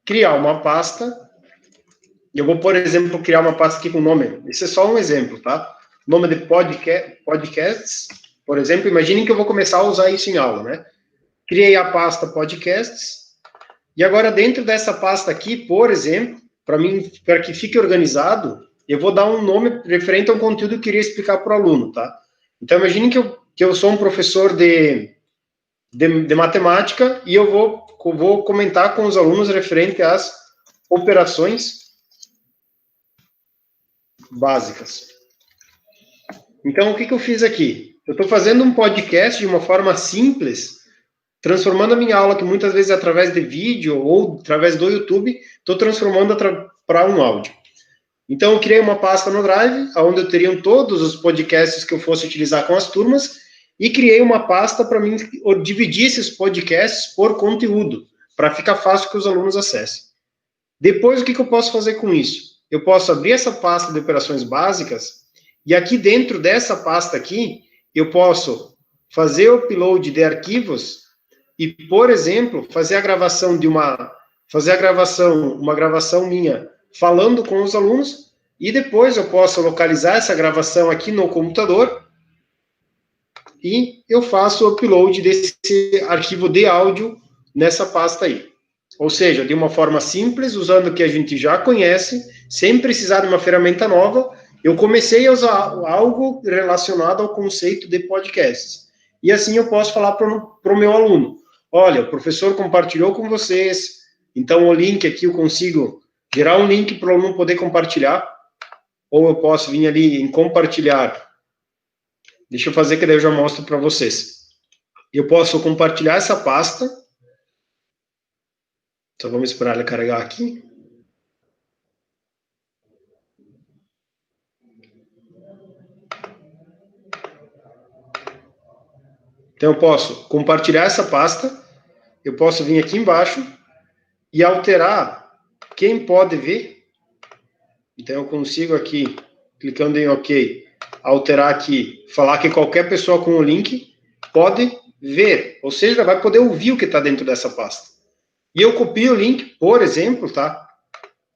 Speaker 2: criar uma pasta, e eu vou, por exemplo, criar uma pasta aqui com nome, esse é só um exemplo, tá? Nome de podcasts, por exemplo, imaginem que eu vou começar a usar isso em aula, né? Criei a pasta podcasts, e agora dentro dessa pasta aqui, por exemplo, para que fique organizado, eu vou dar um nome referente ao conteúdo que eu queria explicar para o aluno, tá? Então, imagine que eu sou um professor de matemática e eu vou comentar com os alunos referente às operações básicas. Então, o que eu fiz aqui? Eu estou fazendo um podcast de uma forma simples, transformando a minha aula, que muitas vezes é através de vídeo ou através do YouTube, estou transformando para um áudio. Então, eu criei uma pasta no Drive, onde eu teria todos os podcasts que eu fosse utilizar com as turmas, e criei uma pasta para mim dividir esses podcasts por conteúdo, para ficar fácil que os alunos acessem. Depois, o que eu posso fazer com isso? Eu posso abrir essa pasta de operações básicas, e aqui dentro dessa pasta aqui, eu posso fazer o upload de arquivos e, por exemplo, fazer a gravação uma gravação minha falando com os alunos, e depois eu posso localizar essa gravação aqui no computador e eu faço o upload desse arquivo de áudio nessa pasta aí. Ou seja, de uma forma simples, usando o que a gente já conhece, sem precisar de uma ferramenta nova, eu comecei a usar algo relacionado ao conceito de podcasts. E assim eu posso falar para o meu aluno: olha, o professor compartilhou com vocês, então o link aqui eu consigo gerar um link para o aluno poder compartilhar, ou eu posso vir ali em compartilhar. Deixa eu fazer que daí eu já mostro para vocês. Eu posso compartilhar essa pasta. Só vamos esperar ela carregar aqui. Então, eu posso compartilhar essa pasta, eu posso vir aqui embaixo e alterar quem pode ver. Então, eu consigo aqui, clicando em OK, alterar aqui, falar que qualquer pessoa com o link pode ver, ou seja, vai poder ouvir o que está dentro dessa pasta. E eu copio o link, por exemplo, tá?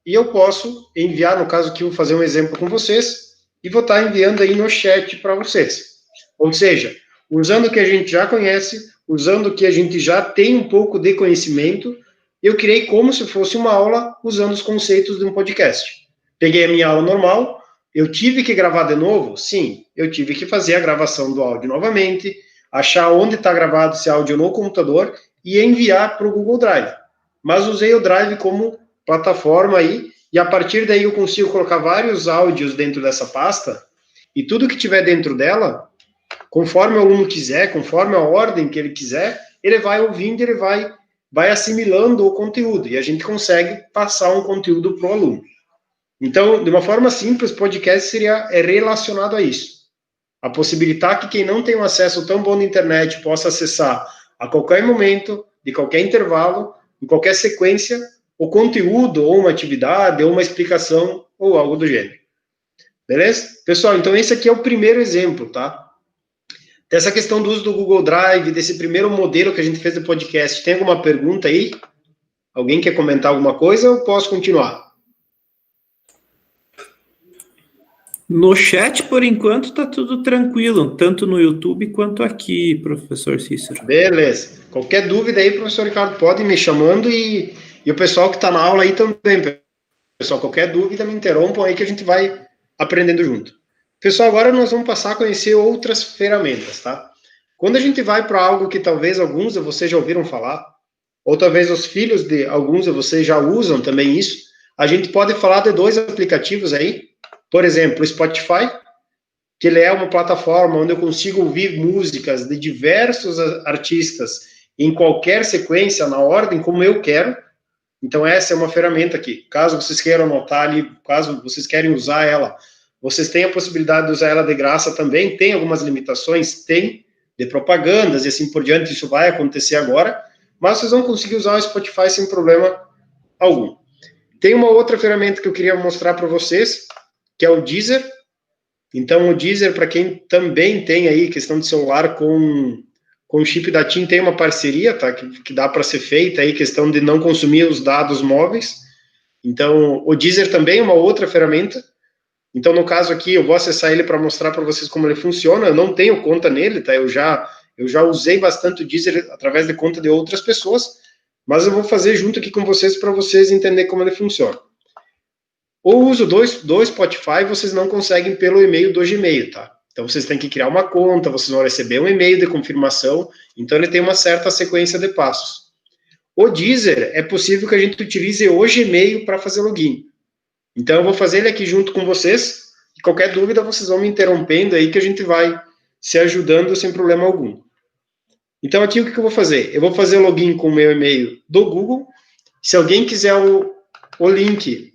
Speaker 2: E eu posso enviar, no caso aqui, eu vou fazer um exemplo com vocês, e vou estar enviando aí no chat para vocês. Ou seja, usando o que a gente já conhece, usando o que a gente já tem um pouco de conhecimento, eu criei como se fosse uma aula usando os conceitos de um podcast. Peguei a minha aula normal, Eu tive que gravar de novo? Sim, eu tive que fazer a gravação do áudio novamente, achar onde está gravado esse áudio no computador e enviar para o Google Drive. Mas usei o Drive como plataforma aí, e a partir daí eu consigo colocar vários áudios dentro dessa pasta, e tudo que tiver dentro dela, conforme o aluno quiser, conforme a ordem que ele quiser, ele vai ouvindo, ele vai assimilando o conteúdo, e a gente consegue passar um conteúdo para o aluno. Então, de uma forma simples, o podcast é relacionado a isso. A possibilitar que quem não tem um acesso tão bom na internet possa acessar a qualquer momento, de qualquer intervalo, em qualquer sequência, o conteúdo, ou uma atividade, ou uma explicação, ou algo do gênero. Beleza? Pessoal, então esse aqui é o primeiro exemplo, tá? Dessa questão do uso do Google Drive, desse primeiro modelo que a gente fez de podcast, tem alguma pergunta aí? Alguém quer comentar alguma coisa ou posso continuar?
Speaker 1: No chat, por enquanto, está tudo tranquilo, tanto no YouTube quanto aqui, professor Cícero.
Speaker 2: Beleza. Qualquer dúvida aí, professor Ricardo, pode ir me chamando e o pessoal que está na aula aí também. Pessoal, qualquer dúvida, me interrompam aí que a gente vai aprendendo junto. Pessoal, agora nós vamos passar a conhecer outras ferramentas, tá? Quando a gente vai para algo que talvez alguns de vocês já ouviram falar, ou talvez os filhos de alguns de vocês já usam também isso, a gente pode falar de dois aplicativos aí. Por exemplo, o Spotify, que ele é uma plataforma onde eu consigo ouvir músicas de diversos artistas em qualquer sequência, na ordem como eu quero. Então, essa é uma ferramenta aqui. Caso vocês queiram anotar ali, caso vocês querem usar ela, vocês têm a possibilidade de usar ela de graça também. Tem algumas limitações, tem, de propagandas e assim por diante, isso vai acontecer agora, mas vocês vão conseguir usar o Spotify sem problema algum. Tem uma outra ferramenta que eu queria mostrar para vocês, que é o Deezer. Então, o Deezer, para quem também tem aí questão de celular com o chip da TIM, tem uma parceria, tá? Que dá para ser feita aí, questão de não consumir os dados móveis. Então, o Deezer também é uma outra ferramenta. Então, no caso aqui, eu vou acessar ele para mostrar para vocês como ele funciona. Eu não tenho conta nele, tá? Eu já usei bastante o Deezer através de conta de outras pessoas, mas eu vou fazer junto aqui com vocês para vocês entenderem como ele funciona. O uso do Spotify vocês não conseguem pelo e-mail do Gmail, tá? Então vocês têm que criar uma conta, vocês vão receber um e-mail de confirmação, então ele tem uma certa sequência de passos. O Deezer, é possível que a gente utilize o Gmail para fazer login. Então eu vou fazer ele aqui junto com vocês, e qualquer dúvida vocês vão me interrompendo aí que a gente vai se ajudando sem problema algum. Então aqui o que eu vou fazer? Eu vou fazer login com o meu e-mail do Google. Se alguém quiser o link,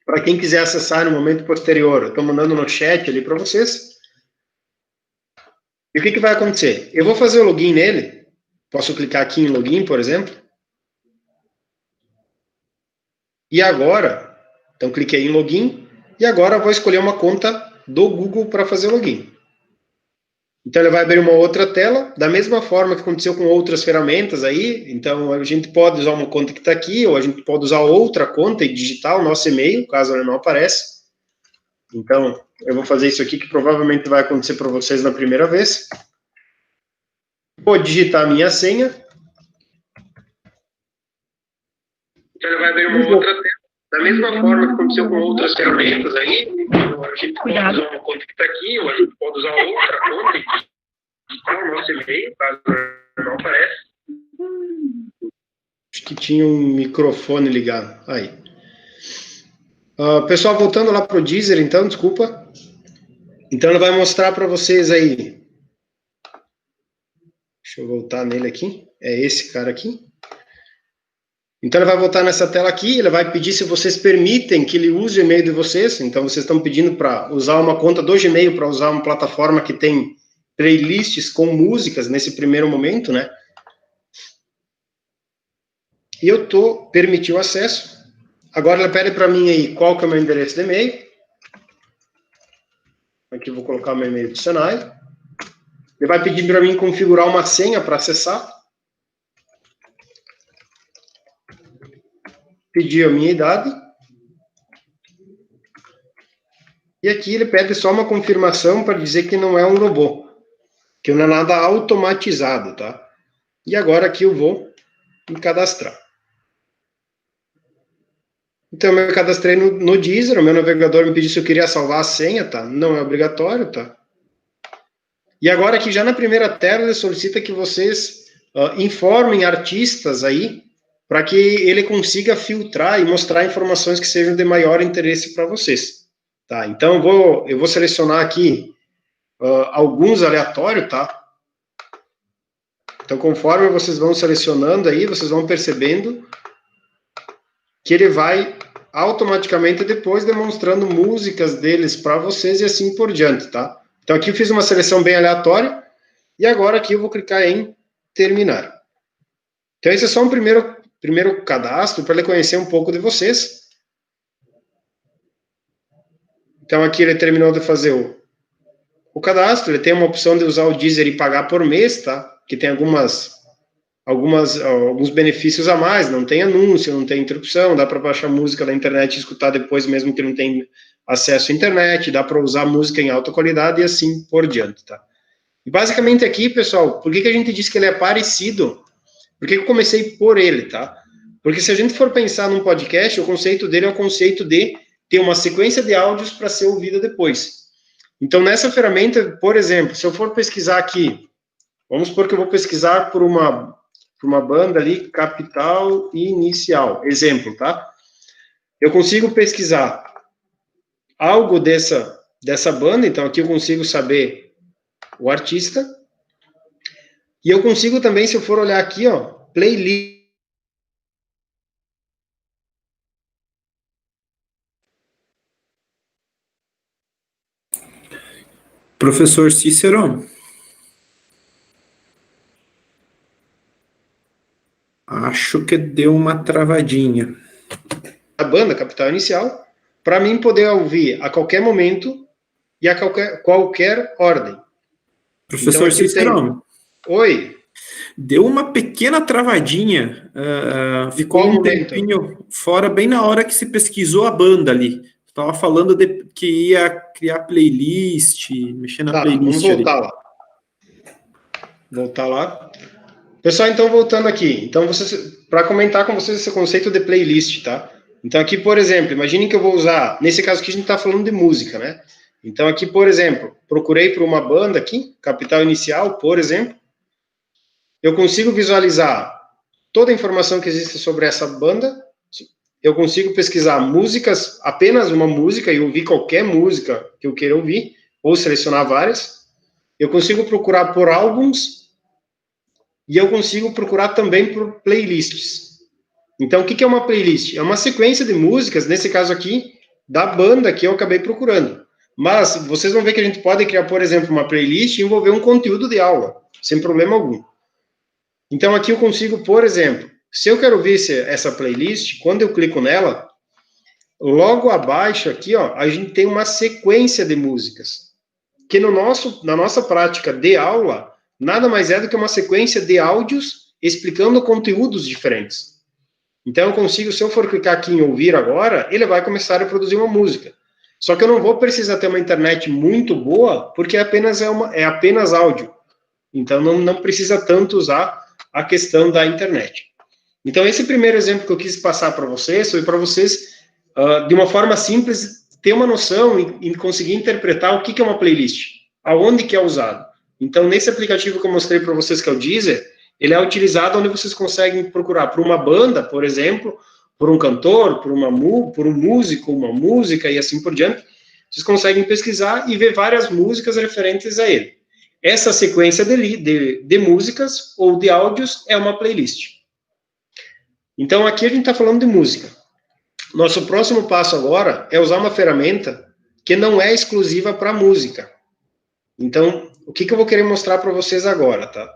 Speaker 2: para quem quiser acessar no momento posterior, eu estou mandando no chat ali para vocês. E o que vai acontecer? Eu vou fazer o login nele. Posso clicar aqui em login, por exemplo. E agora, então cliquei em login. E agora eu vou escolher uma conta do Google para fazer o login. Então ele vai abrir uma outra tela, da mesma forma que aconteceu com outras ferramentas aí. Então a gente pode usar uma conta que está aqui, ou a gente pode usar outra conta e digitar o nosso e-mail, caso ele não apareça. Então eu vou fazer isso aqui, que provavelmente vai acontecer para vocês na primeira vez. Vou digitar a minha senha. Então ele vai abrir uma outra tela, da mesma forma que aconteceu com outras ferramentas aí. A gente pode usar uma conta que está aqui, ou a gente pode usar outra conta e digitar o nosso e-mail, caso não apareça. Acho que tinha um microfone ligado. Aí. Pessoal, voltando lá para o Deezer, então, desculpa. Então ele vai mostrar para vocês aí. Deixa eu voltar nele aqui. É esse cara aqui. Então ele vai voltar nessa tela aqui, ele vai pedir se vocês permitem que ele use o e-mail de vocês. Então vocês estão pedindo para usar uma conta do Gmail, para usar uma plataforma que tem playlists com músicas nesse primeiro momento, né? E eu permiti o acesso. Agora ele pede para mim aí qual que é o meu endereço de e-mail. Aqui eu vou colocar o meu e-mail do Senai. Ele vai pedir para mim configurar uma senha para acessar. Pedir a minha idade. E aqui ele pede só uma confirmação para dizer que não é um robô. Que não é nada automatizado, tá? E agora aqui eu vou me cadastrar. Então, eu me cadastrei no Deezer, o meu navegador me pediu se eu queria salvar a senha, tá? Não é obrigatório, tá? E agora aqui, já na primeira tela, ele solicita que vocês informem artistas aí, para que ele consiga filtrar e mostrar informações que sejam de maior interesse para vocês. Tá? Então, eu vou selecionar aqui alguns aleatórios, tá? Então, conforme vocês vão selecionando aí, vocês vão percebendo que ele vai automaticamente depois demonstrando músicas deles para vocês e assim por diante, tá? Então, aqui eu fiz uma seleção bem aleatória e agora aqui eu vou clicar em terminar. Então, esse é só um primeiro cadastro para ele conhecer um pouco de vocês. Então, aqui ele terminou de fazer o cadastro. Ele tem uma opção de usar o Deezer e pagar por mês, tá? Que tem alguns benefícios a mais. Não tem anúncio, não tem interrupção. Dá para baixar música da internet e escutar depois, mesmo que não tenha acesso à internet. Dá para usar música em alta qualidade e assim por diante, tá? E basicamente aqui, pessoal, por que a gente diz que ele é parecido? Por que eu comecei por ele, tá? Porque se a gente for pensar num podcast, o conceito dele é o conceito de ter uma sequência de áudios para ser ouvida depois. Então, nessa ferramenta, por exemplo, se eu for pesquisar aqui, vamos supor que eu vou pesquisar por uma banda ali, Capital Inicial, exemplo, tá? Eu consigo pesquisar algo dessa banda, então aqui eu consigo saber o artista, e eu consigo também, se eu for olhar aqui, ó, playlist.
Speaker 1: Professor Cícero, acho que deu uma travadinha.
Speaker 2: A banda Capital Inicial, para mim poder ouvir a qualquer momento e a qualquer ordem.
Speaker 1: Professor
Speaker 2: Então,
Speaker 1: Cícero,
Speaker 2: oi.
Speaker 1: deu uma pequena travadinha, ficou um tempinho fora, bem na hora que se pesquisou a banda ali. Estava falando que ia criar playlist, mexer na playlist.
Speaker 2: Vamos voltar ali. Lá. Voltar lá. Pessoal, então voltando aqui. Então, para comentar com vocês esse conceito de playlist, tá? Então, aqui, por exemplo, imaginem que eu vou usar, nesse caso aqui a gente está falando de música, né? Então, aqui, por exemplo, procurei por uma banda aqui, Capital Inicial, por exemplo. Eu consigo visualizar toda a informação que existe sobre essa banda. Eu consigo pesquisar músicas, apenas uma música, e ouvir qualquer música que eu queira ouvir, ou selecionar várias. Eu consigo procurar por álbuns, e eu consigo procurar também por playlists. Então, o que é uma playlist? É uma sequência de músicas, nesse caso aqui, da banda que eu acabei procurando. Mas vocês vão ver que a gente pode criar, por exemplo, uma playlist e envolver um conteúdo de aula, sem problema algum. Então, aqui eu consigo, por exemplo, se eu quero ver essa playlist, quando eu clico nela, logo abaixo aqui, ó, a gente tem uma sequência de músicas, que na nossa prática de aula, nada mais é do que uma sequência de áudios explicando conteúdos diferentes. Então, eu consigo, se eu for clicar aqui em ouvir agora, ele vai começar a produzir uma música. Só que eu não vou precisar ter uma internet muito boa, porque é apenas áudio. Então, não precisa tanto usar a questão da internet. Então, esse primeiro exemplo que eu quis passar para vocês foi para vocês, de uma forma simples, ter uma noção e conseguir interpretar o que é uma playlist, aonde que é usado. Então, nesse aplicativo que eu mostrei para vocês, que é o Deezer, ele é utilizado onde vocês conseguem procurar por uma banda, por exemplo, por um cantor, por um músico, uma música e assim por diante. Vocês conseguem pesquisar e ver várias músicas referentes a ele. Essa sequência de músicas ou de áudios é uma playlist. Então, aqui a gente está falando de música. Nosso próximo passo agora é usar uma ferramenta que não é exclusiva para música. Então, o que eu vou querer mostrar para vocês agora, tá?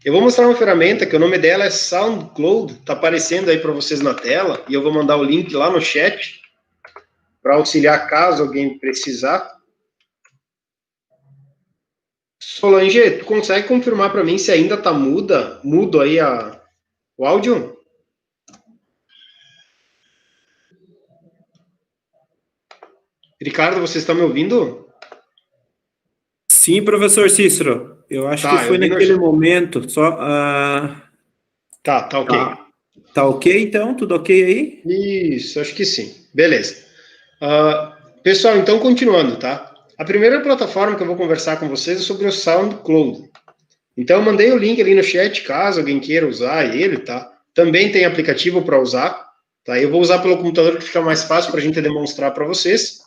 Speaker 2: Eu vou mostrar uma ferramenta que o nome dela é SoundCloud, está aparecendo aí para vocês na tela, e eu vou mandar o link lá no chat para auxiliar caso alguém precisar. Solange, tu consegue confirmar para mim se ainda está mudo aí o áudio? Ricardo, você está me ouvindo?
Speaker 1: Sim, professor Cícero. Eu acho que foi naquele momento. Só.
Speaker 2: Tá ok.
Speaker 1: Tá ok, então? Tudo ok aí?
Speaker 2: Isso, acho que sim. Beleza. Pessoal, então, continuando, tá? A primeira plataforma que eu vou conversar com vocês é sobre o SoundCloud. Então, eu mandei o link ali no chat, caso alguém queira usar ele, tá? Também tem aplicativo para usar, tá? Eu vou usar pelo computador que fica mais fácil para a gente demonstrar para vocês.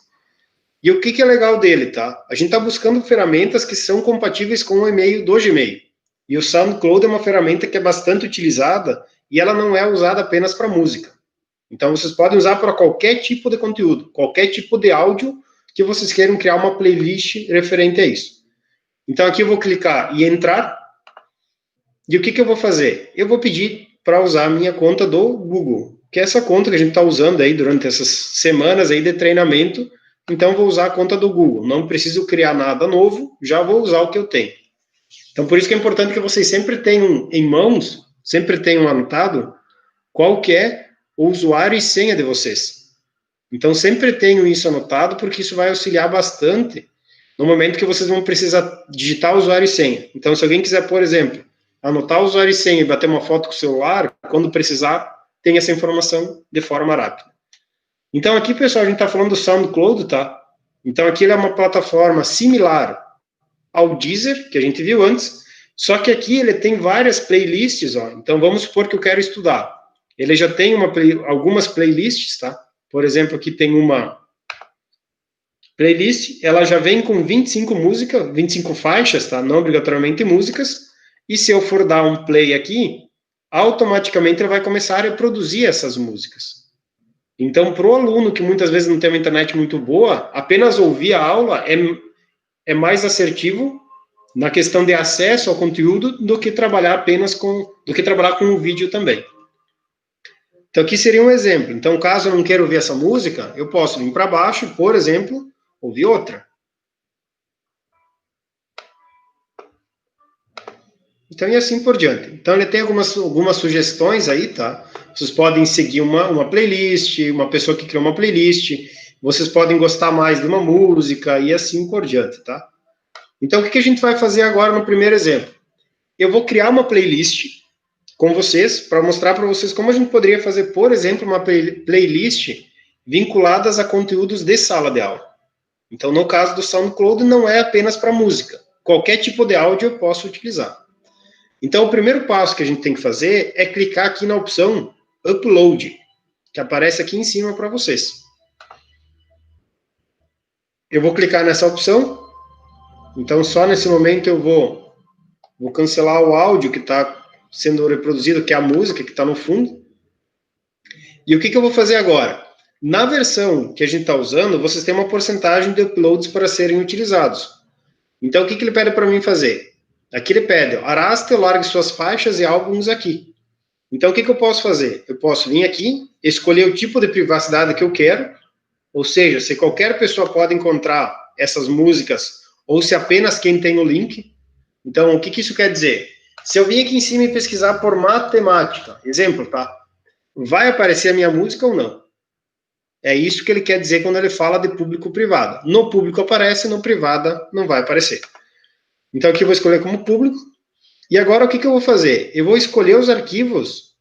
Speaker 2: E o que é legal dele, tá? A gente está buscando ferramentas que são compatíveis com o e-mail do Gmail. E o SoundCloud é uma ferramenta que é bastante utilizada e ela não é usada apenas para música. Então, vocês podem usar para qualquer tipo de conteúdo, qualquer tipo de áudio que vocês queiram criar uma playlist referente a isso. Então, aqui eu vou clicar e entrar. E o que eu vou fazer? Eu vou pedir para usar a minha conta do Google, que é essa conta que a gente está usando aí durante essas semanas aí de treinamento. Então, vou usar a conta do Google. Não preciso criar nada novo, já vou usar o que eu tenho. Então, por isso que é importante que vocês sempre tenham em mãos, sempre tenham anotado qual que é o usuário e senha de vocês. Então, sempre tenham isso anotado, porque isso vai auxiliar bastante no momento que vocês vão precisar digitar usuário e senha. Então, se alguém quiser, por exemplo, anotar o usuário e senha e bater uma foto com o celular, quando precisar, tem essa informação de forma rápida. Então, aqui, pessoal, a gente está falando do SoundCloud, tá? Então, aqui ele é uma plataforma similar ao Deezer, que a gente viu antes, só que aqui ele tem várias playlists, ó. Então, vamos supor que eu quero estudar. Ele já tem algumas playlists, tá? Por exemplo, aqui tem uma playlist, ela já vem com 25 músicas, 25 faixas, tá? Não obrigatoriamente músicas. E se eu for dar um play aqui, automaticamente ele vai começar a reproduzir essas músicas. Então, para o aluno que muitas vezes não tem uma internet muito boa, apenas ouvir a aula é mais assertivo na questão de acesso ao conteúdo do que trabalhar com o vídeo também. Então, aqui seria um exemplo. Então, caso eu não queira ouvir essa música, eu posso vir para baixo, por exemplo, ouvir outra. Então, e assim por diante. Então, ele tem algumas sugestões aí, tá? Vocês podem seguir uma playlist, uma pessoa que criou uma playlist, vocês podem gostar mais de uma música e assim por diante, tá? Então, o que a gente vai fazer agora no primeiro exemplo? Eu vou criar uma playlist com vocês, para mostrar para vocês como a gente poderia fazer, por exemplo, uma playlist vinculadas a conteúdos de sala de aula. Então, no caso do SoundCloud, não é apenas para música. Qualquer tipo de áudio eu posso utilizar. Então, o primeiro passo que a gente tem que fazer é clicar aqui na opção Upload, que aparece aqui em cima para vocês. Eu vou clicar nessa opção. Então, só nesse momento eu vou cancelar o áudio que está sendo reproduzido, que é a música que está no fundo. E o que eu vou fazer agora? Na versão que a gente está usando, vocês têm uma porcentagem de uploads para serem utilizados. Então, o que ele pede para mim fazer? Aqui ele pede, arraste ou largue suas faixas e álbuns aqui. Então, o que eu posso fazer? Eu posso vir aqui, escolher o tipo de privacidade que eu quero, ou seja, se qualquer pessoa pode encontrar essas músicas, ou se apenas quem tem o link. Então, o que isso quer dizer? Se eu vim aqui em cima e pesquisar por matemática, exemplo, tá? Vai aparecer a minha música ou não? É isso que ele quer dizer quando ele fala de público-privada. No público aparece, no privada não vai aparecer. Então, aqui eu vou escolher como público. E agora, o que eu vou fazer? Eu vou escolher os arquivos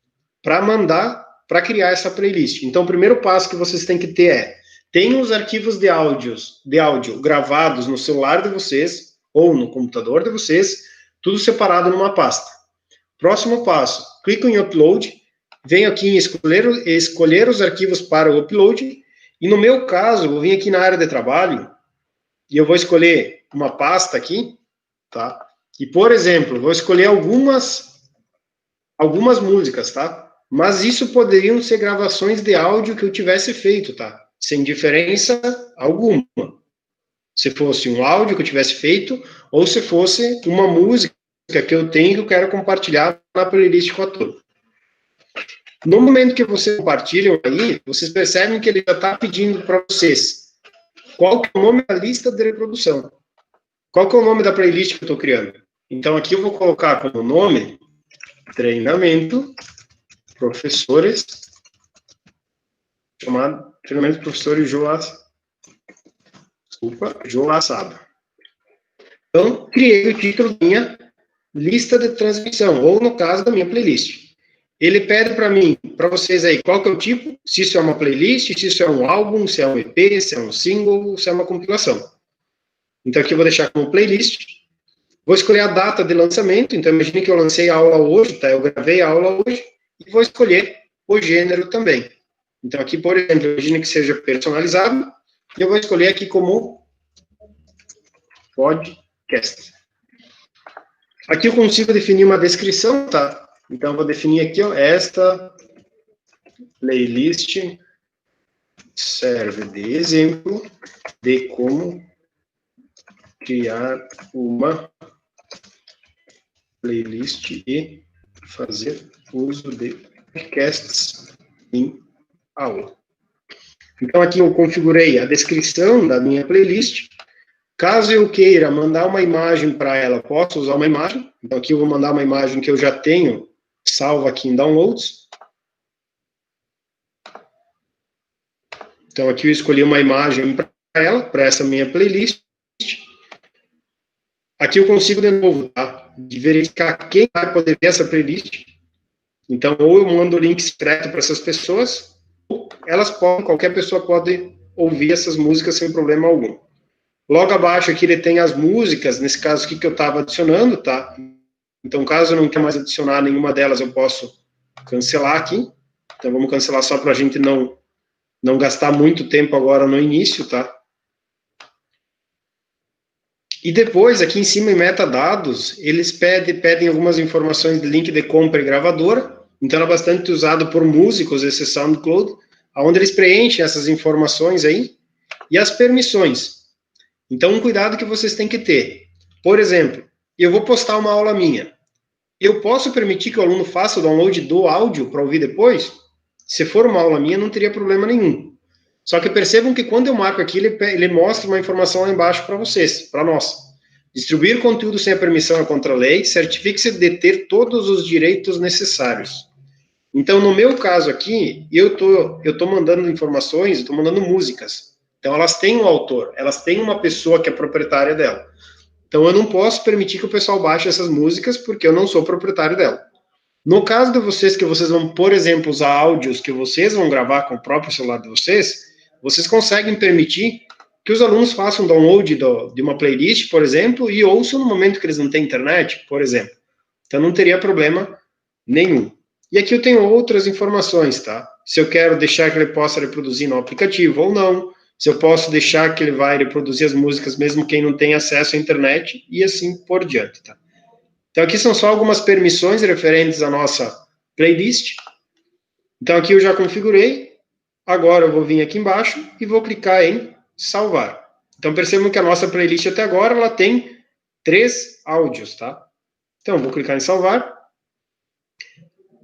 Speaker 2: para mandar, para criar essa playlist. Então, o primeiro passo que vocês têm que ter tenham os arquivos de áudio gravados no celular de vocês ou no computador de vocês, tudo separado numa pasta. Próximo passo, clico em Upload, venho aqui em escolher os arquivos para o upload, e no meu caso, eu vou vir aqui na área de trabalho, e eu vou escolher uma pasta aqui, tá? E, por exemplo, vou escolher algumas músicas, tá? Mas isso poderiam ser gravações de áudio que eu tivesse feito, tá? Sem diferença alguma. Se fosse um áudio que eu tivesse feito, ou se fosse uma música que eu tenho que eu quero compartilhar na playlist com a turma. No momento que vocês compartilham aí, vocês percebem que ele já está pedindo para vocês qual que é o nome da lista de reprodução. Qual que é o nome da playlist que eu estou criando? Então, aqui eu vou colocar como nome Treinamento Professores, chamado Treinamento Professores Joaçaba. Então, criei o título da minha lista de transmissão, ou no caso da minha playlist. ele pede para mim, para vocês aí, qual que é o tipo, se isso é uma playlist, se isso é um álbum, se é um EP, se é um single, se é uma compilação. Então aqui eu vou deixar como playlist. Vou escolher a data de lançamento, então imagine que eu lancei a aula hoje, tá? Eu gravei a aula hoje, e vou escolher o gênero também. Então aqui, por exemplo, imagine que seja personalizado, e eu vou escolher aqui como podcast. Aqui eu consigo definir uma descrição, tá? Então eu vou definir aqui, ó, esta playlist serve de exemplo de como criar uma playlist e fazer uso de podcasts em aula. Então, aqui eu configurei a descrição da minha playlist. Caso eu queira mandar uma imagem para ela, posso usar uma imagem. Então, aqui eu vou mandar uma imagem que eu já tenho salva aqui em Downloads. Então, aqui eu escolhi uma imagem para ela, para essa minha playlist. Aqui eu consigo, de novo, tá? De verificar quem vai poder ver essa playlist. Então, ou eu mando o link secreto para essas pessoas, ou elas podem, qualquer pessoa pode ouvir essas músicas sem problema algum. Logo abaixo aqui ele tem as músicas, nesse caso aqui que eu estava adicionando, tá? Então, caso eu não queira mais adicionar nenhuma delas, eu posso cancelar aqui. Então, vamos cancelar só para a gente não gastar muito tempo agora no início, tá? E depois, aqui em cima, em metadados, eles pedem algumas informações de link de compra e gravadora. Então, é bastante usado por músicos, esse SoundCloud, onde eles preenchem essas informações aí. E as permissões. Então, um cuidado que vocês têm que ter. Por exemplo, eu vou postar uma aula minha. Eu posso permitir que o aluno faça o download do áudio para ouvir depois? Se for uma aula minha, não teria problema nenhum. Só que percebam que quando eu marco aqui, ele mostra uma informação lá embaixo para vocês, para nós. Distribuir conteúdo sem a permissão é contra a lei, certifique-se de ter todos os direitos necessários. Então, no meu caso aqui, eu tô mandando informações, estou mandando músicas. Então, elas têm um autor, elas têm uma pessoa que é proprietária dela. Então, eu não posso permitir que o pessoal baixe essas músicas, porque eu não sou proprietário dela. No caso de vocês, que vocês vão, por exemplo, usar áudios que vocês vão gravar com o próprio celular de vocês conseguem permitir que os alunos façam download de uma playlist, por exemplo, e ouçam no momento que eles não têm internet, por exemplo. Então, não teria problema nenhum. E aqui eu tenho outras informações, tá? Se eu quero deixar que ele possa reproduzir no aplicativo ou não, se eu posso deixar que ele vai reproduzir as músicas mesmo quem não tem acesso à internet, e assim por diante, tá? Então, aqui são só algumas permissões referentes à nossa playlist. Então, aqui eu já configurei. Agora eu vou vir aqui embaixo e vou clicar em salvar. Então, percebam que a nossa playlist até agora, ela tem 3 áudios, tá? Então, eu vou clicar em salvar.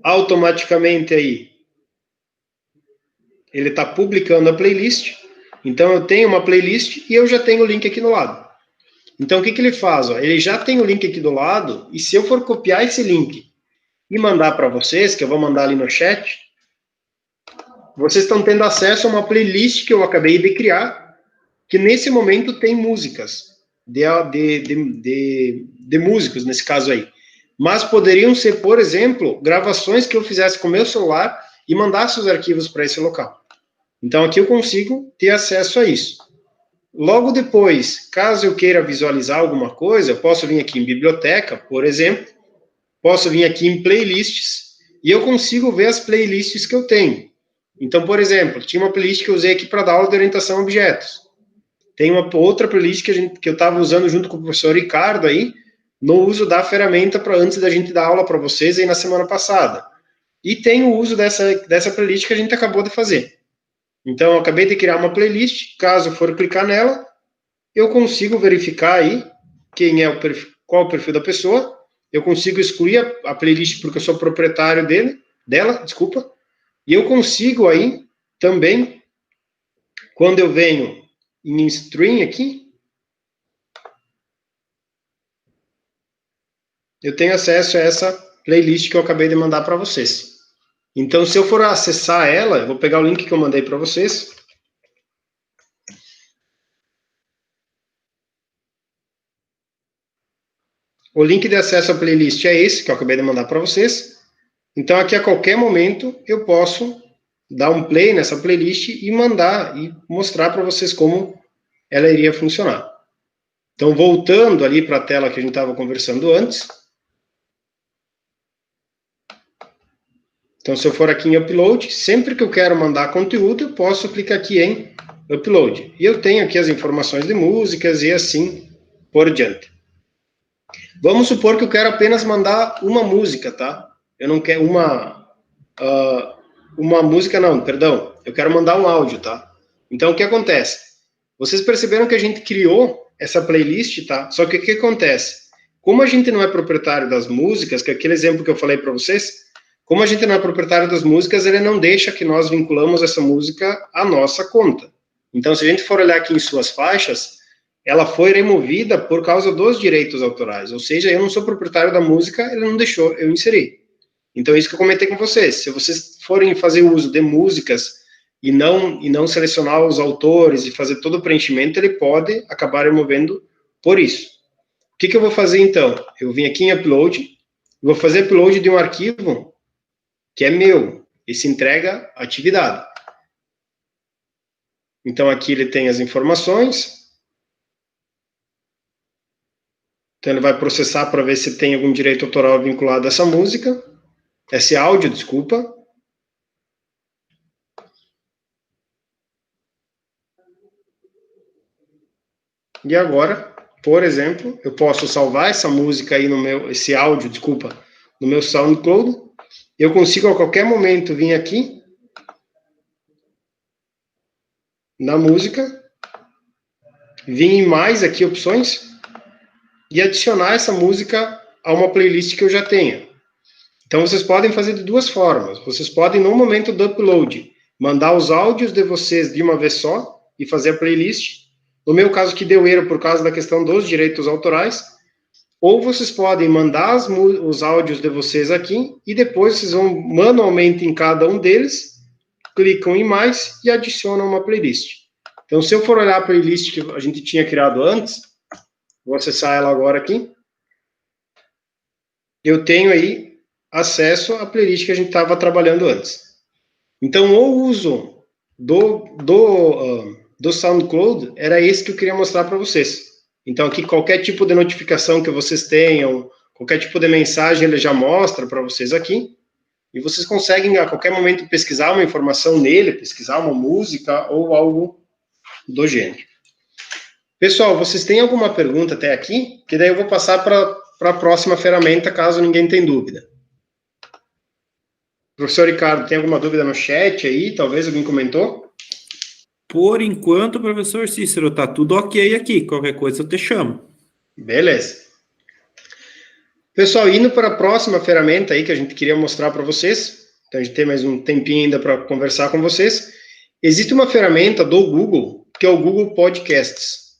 Speaker 2: Automaticamente aí, ele está publicando a playlist. Então, eu tenho uma playlist e eu já tenho o link aqui do lado. Então, o que ele faz? Ó? Ele já tem o link aqui do lado, e se eu for copiar esse link e mandar para vocês, que eu vou mandar ali no chat, vocês estão tendo acesso a uma playlist que eu acabei de criar, que nesse momento tem músicas, de músicos, nesse caso aí. Mas poderiam ser, por exemplo, gravações que eu fizesse com o meu celular e mandasse os arquivos para esse local. Então, aqui eu consigo ter acesso a isso. Logo depois, caso eu queira visualizar alguma coisa, eu posso vir aqui em biblioteca, por exemplo, posso vir aqui em playlists, e eu consigo ver as playlists que eu tenho. Então, por exemplo, tinha uma playlist que eu usei aqui para dar aula de orientação a objetos. Tem uma outra playlist que eu estava usando junto com o professor Ricardo aí, no uso da ferramenta para antes da gente dar aula para vocês aí na semana passada. E tem o uso dessa playlist que a gente acabou de fazer. Então, eu acabei de criar uma playlist, caso for clicar nela, eu consigo verificar aí qual é o perfil da pessoa, eu consigo excluir a playlist porque eu sou proprietário dela, e eu consigo aí também, quando eu venho em stream aqui, eu tenho acesso a essa playlist que eu acabei de mandar para vocês. Então, se eu for acessar ela, eu vou pegar o link que eu mandei para vocês. O link de acesso à playlist é esse, que eu acabei de mandar para vocês. Então, aqui a qualquer momento, eu posso dar um play nessa playlist e mandar e mostrar para vocês como ela iria funcionar. Então, voltando ali para a tela que a gente estava conversando antes. Então, se eu for aqui em Upload, sempre que eu quero mandar conteúdo, eu posso clicar aqui em Upload. E eu tenho aqui as informações de músicas e assim por diante. Vamos supor que eu quero apenas mandar uma música, tá? Eu não quero uma música, não, perdão. Eu quero mandar um áudio, tá? Então, o que acontece? Vocês perceberam que a gente criou essa playlist, tá? Só que o que acontece? Como a gente não é proprietário das músicas, que é aquele exemplo que eu falei para vocês, como a gente não é proprietário das músicas, ele não deixa que nós vinculamos essa música à nossa conta. Então, se a gente for olhar aqui em suas faixas, ela foi removida por causa dos direitos autorais. Ou seja, eu não sou proprietário da música, ele não deixou eu inserir. Então, é isso que eu comentei com vocês. Se vocês forem fazer uso de músicas e não selecionar os autores e fazer todo o preenchimento, ele pode acabar removendo por isso. O que eu vou fazer, então? Eu vim aqui em Upload, vou fazer upload de um arquivo que é meu, e se entrega atividade. Então, aqui ele tem as informações. Então, ele vai processar para ver se tem algum direito autoral vinculado a essa música. Esse áudio, desculpa. E agora, por exemplo, eu posso salvar essa música aí esse áudio, desculpa, no meu SoundCloud. Eu consigo a qualquer momento vir aqui na música, vir em mais aqui opções e adicionar essa música a uma playlist que eu já tenha. Então, vocês podem fazer de duas formas. Vocês podem, no momento do upload, mandar os áudios de vocês de uma vez só e fazer a playlist. No meu caso, que deu erro por causa da questão dos direitos autorais. Ou vocês podem mandar os áudios de vocês aqui e depois vocês vão manualmente em cada um deles, clicam em mais e adicionam uma playlist. Então, se eu for olhar a playlist que a gente tinha criado antes, vou acessar ela agora aqui. Eu tenho aí acesso à playlist que a gente estava trabalhando antes. Então, o uso do SoundCloud era esse que eu queria mostrar para vocês. Então, aqui, qualquer tipo de notificação que vocês tenham, qualquer tipo de mensagem, ele já mostra para vocês aqui. E vocês conseguem, a qualquer momento, pesquisar uma informação nele, pesquisar uma música ou algo do gênero. Pessoal, vocês têm alguma pergunta até aqui? Que daí eu vou passar para a próxima ferramenta, caso ninguém tenha dúvida. Professor Ricardo, tem alguma dúvida no chat aí? Talvez alguém comentou?
Speaker 1: Por enquanto, professor Cícero, tá tudo ok aqui. Qualquer coisa eu te chamo.
Speaker 2: Beleza. Pessoal, indo para a próxima ferramenta aí que a gente queria mostrar para vocês, então a gente tem mais um tempinho ainda para conversar com vocês. Existe uma ferramenta do Google, que é o Google Podcasts.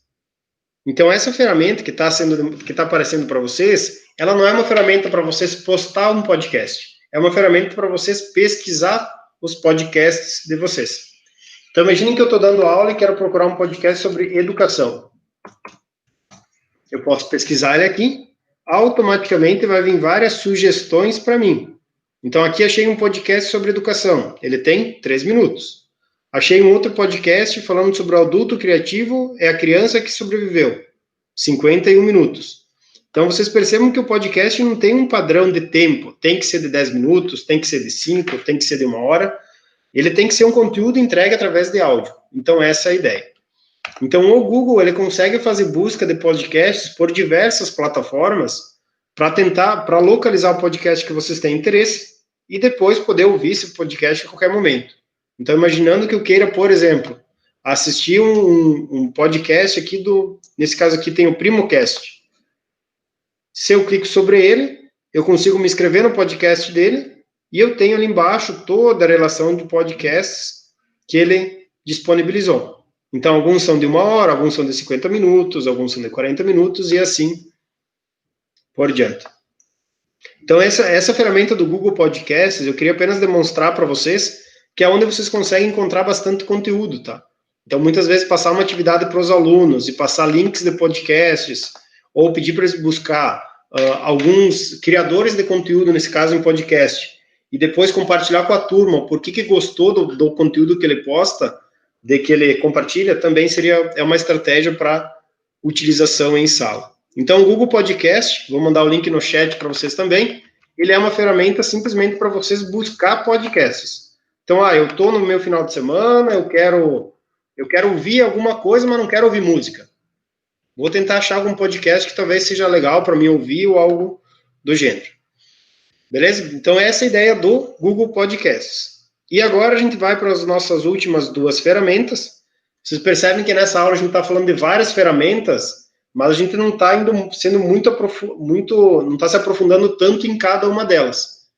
Speaker 2: Então, essa ferramenta que está aparecendo para vocês, ela não é uma ferramenta para vocês postar um podcast. É uma ferramenta para vocês pesquisar os podcasts de vocês. Então, imaginem que eu estou dando aula e quero procurar um podcast sobre educação. Eu posso pesquisar ele aqui, automaticamente vai vir várias sugestões para mim. Então, aqui achei um podcast sobre educação. Ele tem 3 minutos. Achei um outro podcast falando sobre o adulto criativo, é a criança que sobreviveu. 51 minutos. Então, vocês percebem que o podcast não tem um padrão de tempo. Tem que ser de 10 minutos, tem que ser de 5, tem que ser de 1 hora. Ele tem que ser um conteúdo entregue através de áudio. Então, essa é a ideia. Então, o Google, ele consegue fazer busca de podcasts por diversas plataformas para localizar o podcast que vocês têm interesse e depois poder ouvir esse podcast a qualquer momento. Então, imaginando que eu queira, por exemplo, assistir um podcast aqui nesse caso aqui tem o PrimoCast. Se eu clico sobre ele, eu consigo me inscrever no podcast dele e eu tenho ali embaixo toda a relação de podcasts que ele disponibilizou. Então, alguns são de 1 hora, alguns são de 50 minutos, alguns são de 40 minutos e assim por diante. Então, essa ferramenta do Google Podcasts, eu queria apenas demonstrar para vocês que é onde vocês conseguem encontrar bastante conteúdo, tá? Então, muitas vezes, passar uma atividade para os alunos e passar links de podcasts ou pedir para eles buscar alguns criadores de conteúdo, nesse caso, em podcast, e depois compartilhar com a turma por que gostou do conteúdo que ele posta, de que ele compartilha, também é uma estratégia para utilização em sala. Então, o Google Podcast, vou mandar o link no chat para vocês também, ele é uma ferramenta simplesmente para vocês buscar podcasts. Então, eu estou no meu final de semana, eu quero ouvir alguma coisa, mas não quero ouvir música. Vou tentar achar algum podcast que talvez seja legal para mim ouvir ou algo do gênero. Beleza? Então, essa é a ideia do Google Podcasts. E agora a gente vai para as nossas últimas duas ferramentas. Vocês percebem que nessa aula a gente está falando de várias ferramentas, mas a gente não está sendo não está se aprofundando tanto em cada uma delas.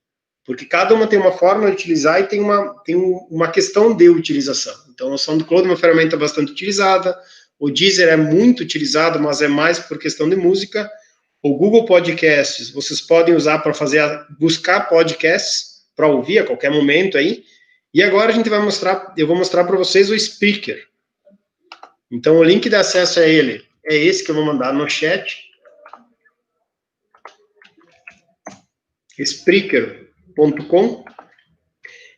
Speaker 2: Porque cada uma tem uma forma de utilizar e tem uma questão de utilização. Então, o SoundCloud é uma ferramenta bastante utilizada, o Deezer é muito utilizado, mas é mais por questão de música. O Google Podcasts, vocês podem usar para buscar podcasts, para ouvir a qualquer momento aí. E agora eu vou mostrar para vocês o Spreaker. Então, o link de acesso a ele é esse que eu vou mandar no chat. Spreaker.com.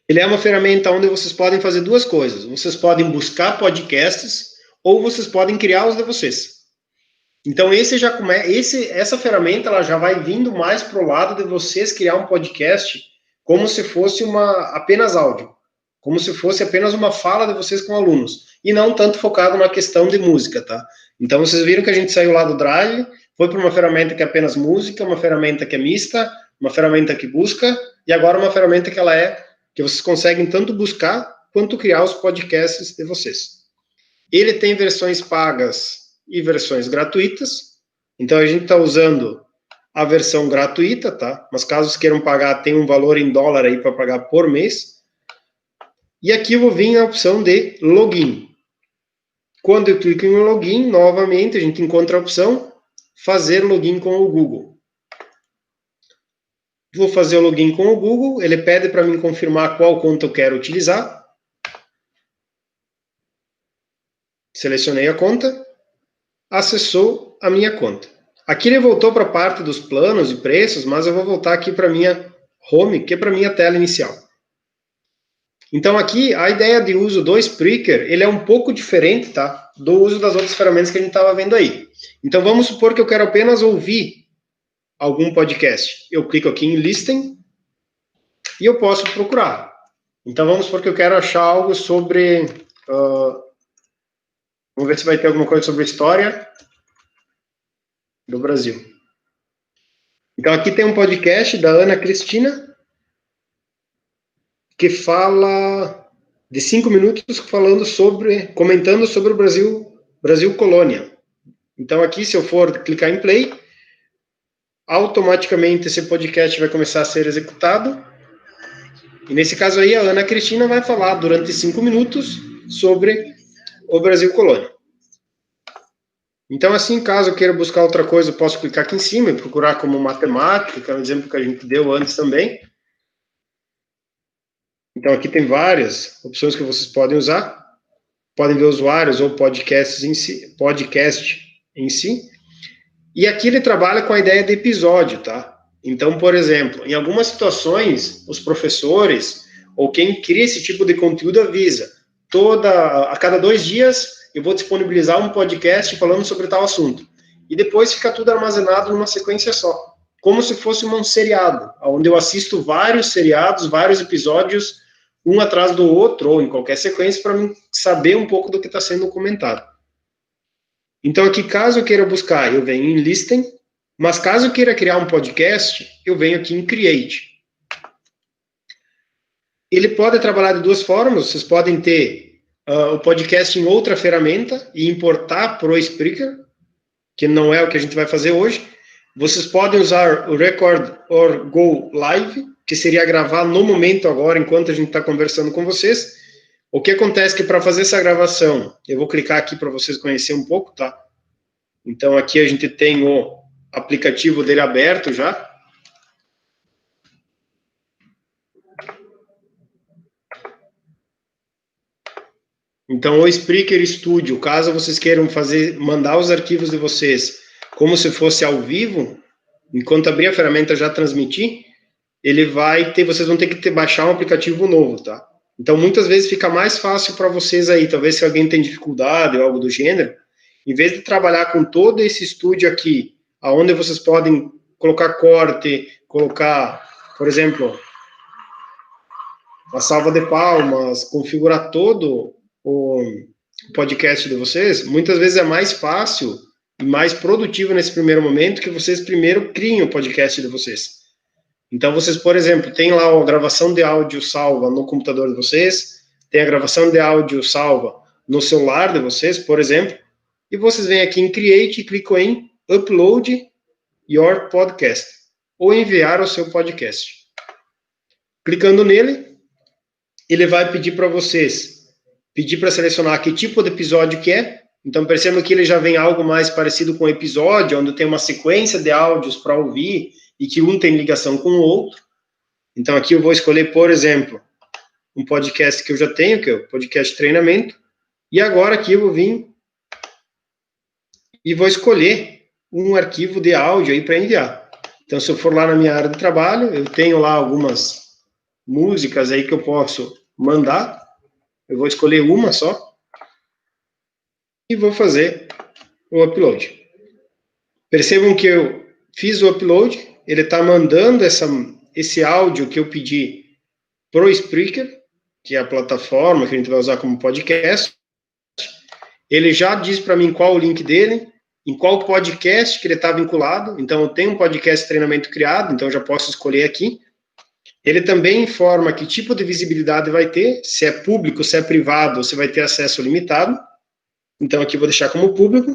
Speaker 2: Ele é uma ferramenta onde vocês podem fazer duas coisas. Vocês podem buscar podcasts ou vocês podem criar os de vocês. Então, essa ferramenta ela já vai vindo mais para o lado de vocês criar um podcast como se fosse apenas áudio, como se fosse apenas uma fala de vocês com alunos, e não tanto focado na questão de música, tá? Então, vocês viram que a gente saiu lá do Drive, foi para uma ferramenta que é apenas música, uma ferramenta que é mista, uma ferramenta que busca, e agora uma ferramenta que vocês conseguem tanto buscar quanto criar os podcasts de vocês. Ele tem versões pagas e versões gratuitas. Então, a gente está usando a versão gratuita, tá? Mas caso vocês queiram pagar, tem um valor em dólar aí para pagar por mês. E aqui eu vou vir na opção de login. Quando eu clico em login, novamente, a gente encontra a opção fazer login com o Google. Vou fazer o login com o Google. Ele pede para mim confirmar qual conta eu quero utilizar. Selecionei a conta, acessou a minha conta. Aqui ele voltou para a parte dos planos e preços, mas eu vou voltar aqui para a minha home, que é para a minha tela inicial. Então aqui, a ideia de uso do Spreaker, ele é um pouco diferente, tá? Do uso das outras ferramentas que a gente estava vendo aí. Então vamos supor que eu quero apenas ouvir algum podcast. Eu clico aqui em Listen e eu posso procurar. Então vamos supor que eu quero achar algo sobre... vamos ver se vai ter alguma coisa sobre a história do Brasil. Então, aqui tem um podcast da Ana Cristina, que fala de 5 minutos comentando sobre o Brasil Colônia. Então, aqui, se eu for clicar em play, automaticamente esse podcast vai começar a ser executado. E nesse caso aí, a Ana Cristina vai falar durante 5 minutos sobre o Brasil Colônia. Então, assim, caso eu queira buscar outra coisa, eu posso clicar aqui em cima e procurar como matemática, que é um exemplo que a gente deu antes também. Então, aqui tem várias opções que vocês podem usar. Podem ver usuários ou podcast em si. E aqui ele trabalha com a ideia de episódio, tá? Então, por exemplo, em algumas situações, os professores ou quem cria esse tipo de conteúdo avisa. A cada 2 dias eu vou disponibilizar um podcast falando sobre tal assunto. E depois fica tudo armazenado numa sequência só. Como se fosse um seriado, onde eu assisto vários seriados, vários episódios, um atrás do outro, ou em qualquer sequência, para saber um pouco do que está sendo comentado. Então, aqui, caso eu queira buscar, eu venho em Listen, mas caso eu queira criar um podcast, eu venho aqui em Create. Ele pode trabalhar de 2 formas, vocês podem ter o podcast em outra ferramenta e importar para o Spreaker, que não é o que a gente vai fazer hoje. Vocês podem usar o Record or Go Live, que seria gravar no momento agora, enquanto a gente está conversando com vocês. O que acontece é que para fazer essa gravação, eu vou clicar aqui para vocês conhecerem um pouco, tá? Então aqui a gente tem o aplicativo dele aberto já. Então, o Spreaker Studio, caso vocês queiram mandar os arquivos de vocês como se fosse ao vivo, enquanto abrir a ferramenta já transmitir, vocês vão ter que baixar um aplicativo novo, tá? Então, muitas vezes fica mais fácil para vocês aí, talvez se alguém tem dificuldade ou algo do gênero, em vez de trabalhar com todo esse estúdio aqui, aonde vocês podem colocar corte, colocar, por exemplo, a salva de palmas, configurar todo o podcast de vocês, muitas vezes é mais fácil e mais produtivo nesse primeiro momento que vocês primeiro criem o podcast de vocês. Então, vocês, por exemplo, tem lá a gravação de áudio salva no computador de vocês, tem a gravação de áudio salva no celular de vocês, por exemplo, e vocês vêm aqui em Create e clicam em Upload Your Podcast, ou enviar o seu podcast. Clicando nele, ele vai pedir para vocês, pedir para selecionar que tipo de episódio que é. Então, percebam que ele já vem algo mais parecido com um episódio, onde tem uma sequência de áudios para ouvir, e que um tem ligação com o outro. Então, aqui eu vou escolher, por exemplo, um podcast que eu já tenho, que é o podcast treinamento, e agora aqui eu vou vir e vou escolher um arquivo de áudio aí para enviar. Então, se eu for lá na minha área de trabalho, eu tenho lá algumas músicas aí que eu posso mandar, eu vou escolher uma só, e vou fazer o upload. Percebam que eu fiz o upload, ele está mandando esse áudio que eu pedi para o Spreaker, que é a plataforma que a gente vai usar como podcast. Ele já diz para mim qual o link dele, em qual podcast que ele está vinculado. Então, eu tenho um podcast de treinamento criado, então eu já posso escolher aqui. Ele também informa que tipo de visibilidade vai ter, se é público, se é privado, se vai ter acesso limitado. Então, aqui eu vou deixar como público.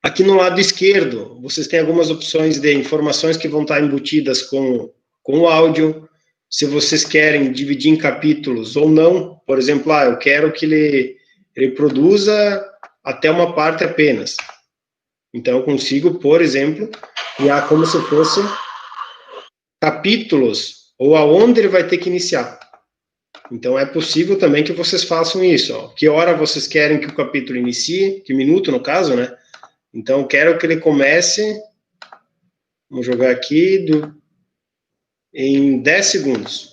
Speaker 2: Aqui no lado esquerdo, vocês têm algumas opções de informações que vão estar embutidas com o áudio. Se vocês querem dividir em capítulos ou não, por exemplo, eu quero que ele produza até uma parte apenas. Então, eu consigo, por exemplo, criar como se fosse capítulos, ou aonde ele vai ter que iniciar. Então, é possível também que vocês façam isso. Ó. Que hora vocês querem que o capítulo inicie, que minuto, no caso, né? Então, eu quero que ele comece, vamos jogar aqui, em 10 segundos.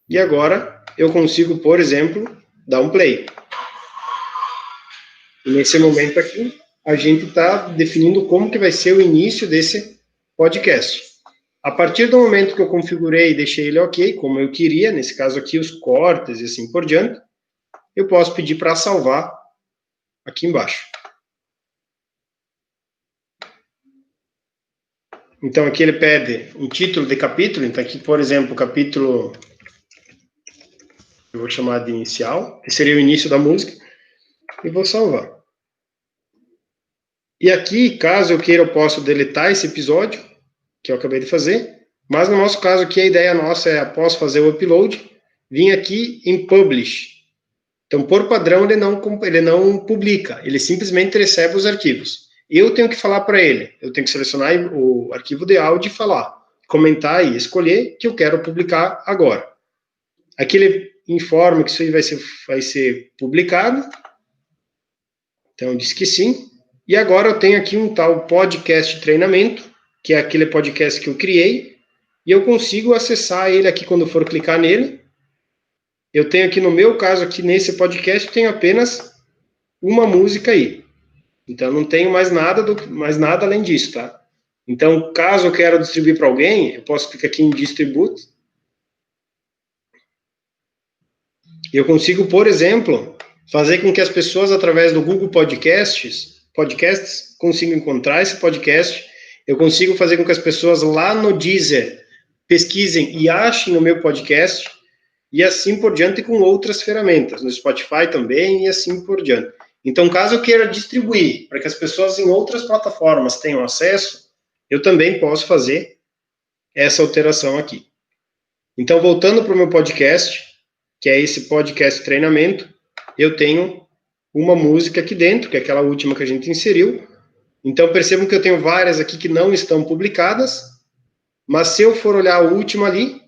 Speaker 2: E agora, eu consigo, por exemplo, dar um play. E nesse momento aqui, a gente está definindo como que vai ser o início desse podcast. A partir do momento que eu configurei e deixei ele ok, como eu queria, nesse caso aqui, os cortes e assim por diante, eu posso pedir para salvar aqui embaixo. Então, aqui ele pede um título de capítulo. Então, aqui, por exemplo, o capítulo, eu vou chamar de inicial, que seria o início da música, e vou salvar. E aqui, caso eu queira, eu posso deletar esse episódio, que eu acabei de fazer, mas no nosso caso aqui, a ideia nossa é, após fazer o upload, vir aqui em Publish. Então, por padrão, ele não publica, ele simplesmente recebe os arquivos. Eu tenho que falar para ele, eu tenho que selecionar o arquivo de áudio e falar, comentar e escolher que eu quero publicar agora. Aqui ele informa que isso aí vai ser publicado, então diz que sim. E agora eu tenho aqui um tal podcast treinamento, que é aquele podcast que eu criei, e eu consigo acessar ele aqui quando eu for clicar nele. Eu tenho aqui, no meu caso, aqui nesse podcast, tenho apenas uma música aí. Então, não tenho mais nada além disso, tá? Então, caso eu quero distribuir para alguém, eu posso clicar aqui em Distribute. E eu consigo, por exemplo, fazer com que as pessoas, através do Google Podcasts, consigam encontrar esse podcast. Eu consigo fazer com que as pessoas lá no Deezer pesquisem e achem o meu podcast. E assim por diante com outras ferramentas. No Spotify também e assim por diante. Então, caso eu queira distribuir para que as pessoas em outras plataformas tenham acesso, eu também posso fazer essa alteração aqui. Então, voltando para o meu podcast, que é esse podcast treinamento, eu tenho uma música aqui dentro, que é aquela última que a gente inseriu. Então, percebam que eu tenho várias aqui que não estão publicadas, mas se eu for olhar a última ali,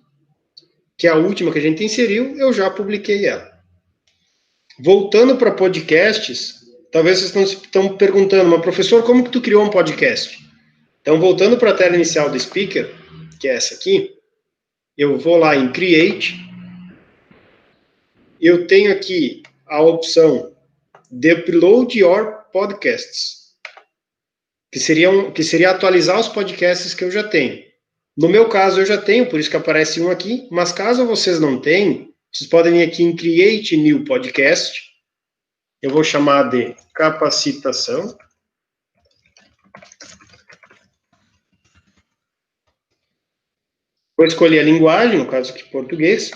Speaker 2: que é a última que a gente inseriu, eu já publiquei ela. Voltando para podcasts, talvez vocês estão perguntando, mas professor, como que tu criou um podcast? Então, voltando para a tela inicial do Speaker, que é essa aqui, eu vou lá em Create, eu tenho aqui a opção de Upload Your Podcasts, que seria atualizar os podcasts que eu já tenho. No meu caso, eu já tenho, por isso que aparece um aqui, mas caso vocês não tenham, vocês podem vir aqui em Create New Podcast, eu vou chamar de capacitação. Vou escolher a linguagem, no caso aqui português.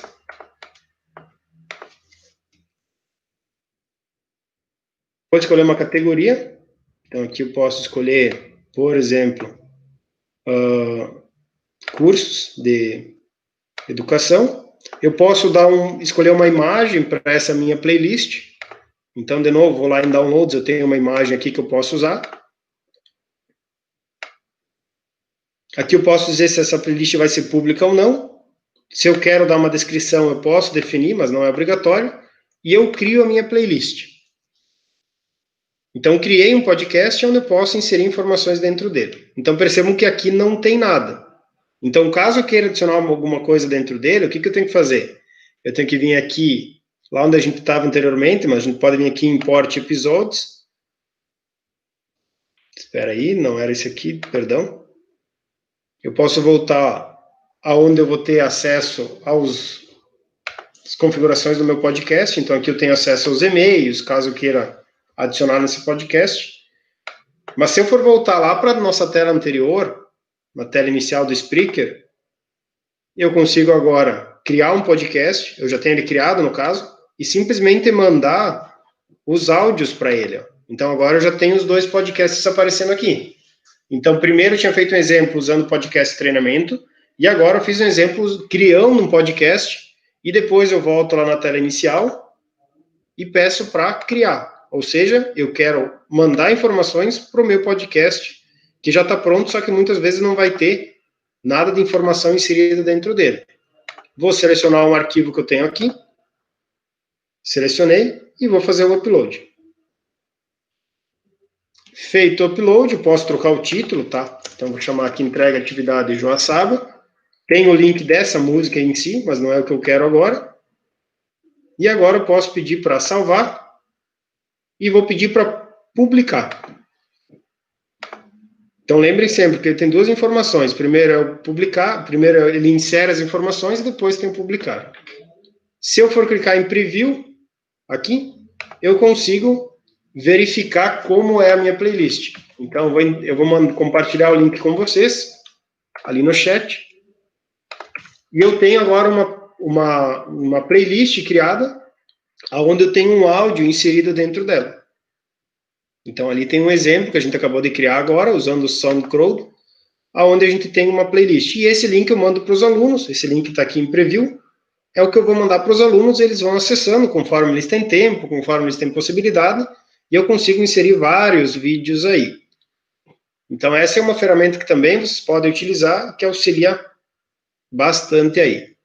Speaker 2: Vou escolher uma categoria. Então aqui eu posso escolher, por exemplo, cursos de educação. Eu posso escolher uma imagem para essa minha playlist. Então, de novo, vou lá em Downloads, eu tenho uma imagem aqui que eu posso usar. Aqui eu posso dizer se essa playlist vai ser pública ou não. Se eu quero dar uma descrição, eu posso definir, mas não é obrigatório. E eu crio a minha playlist. Então, criei um podcast onde eu posso inserir informações dentro dele. Então, percebam que aqui não tem nada. Então, caso eu queira adicionar alguma coisa dentro dele, o que eu tenho que fazer? Eu tenho que vir aqui, lá onde a gente estava anteriormente, mas a gente pode vir aqui em Import Episodes. Espera aí, não era esse aqui, perdão. Eu posso voltar aonde eu vou ter acesso às configurações do meu podcast. Então, aqui eu tenho acesso aos e-mails, caso eu queira adicionar nesse podcast. Mas se eu for voltar lá para a nossa tela anterior, na tela inicial do Spreaker, eu consigo agora criar um podcast, eu já tenho ele criado no caso, e simplesmente mandar os áudios para ele. Então agora eu já tenho os dois podcasts aparecendo aqui. Então primeiro eu tinha feito um exemplo usando o podcast treinamento, e agora eu fiz um exemplo criando um podcast, e depois eu volto lá na tela inicial e peço para criar. Ou seja, eu quero mandar informações para o meu podcast, que já está pronto, só que muitas vezes não vai ter nada de informação inserida dentro dele. Vou selecionar um arquivo que eu tenho aqui, selecionei e vou fazer o upload. Feito o upload, eu posso trocar o título, tá? Então vou chamar aqui Entrega Atividade Joaçaba. Tem o link dessa música em si, mas não é o que eu quero agora. E agora eu posso pedir para salvar e vou pedir para publicar. Então lembrem sempre que ele tem duas informações. Primeiro é o publicar, primeiro ele insere as informações e depois tem o publicar. Se eu for clicar em Preview, aqui, eu consigo verificar como é a minha playlist. Então eu vou compartilhar o link com vocês, ali no chat. E eu tenho agora uma playlist criada, onde eu tenho um áudio inserido dentro dela. Então, ali tem um exemplo que a gente acabou de criar agora, usando o SoundCloud, onde a gente tem uma playlist. E esse link eu mando para os alunos, esse link está aqui em Preview, é o que eu vou mandar para os alunos, eles vão acessando conforme eles têm tempo, conforme eles têm possibilidade, e eu consigo inserir vários vídeos aí. Então, essa é uma ferramenta que também vocês podem utilizar, que auxilia bastante aí.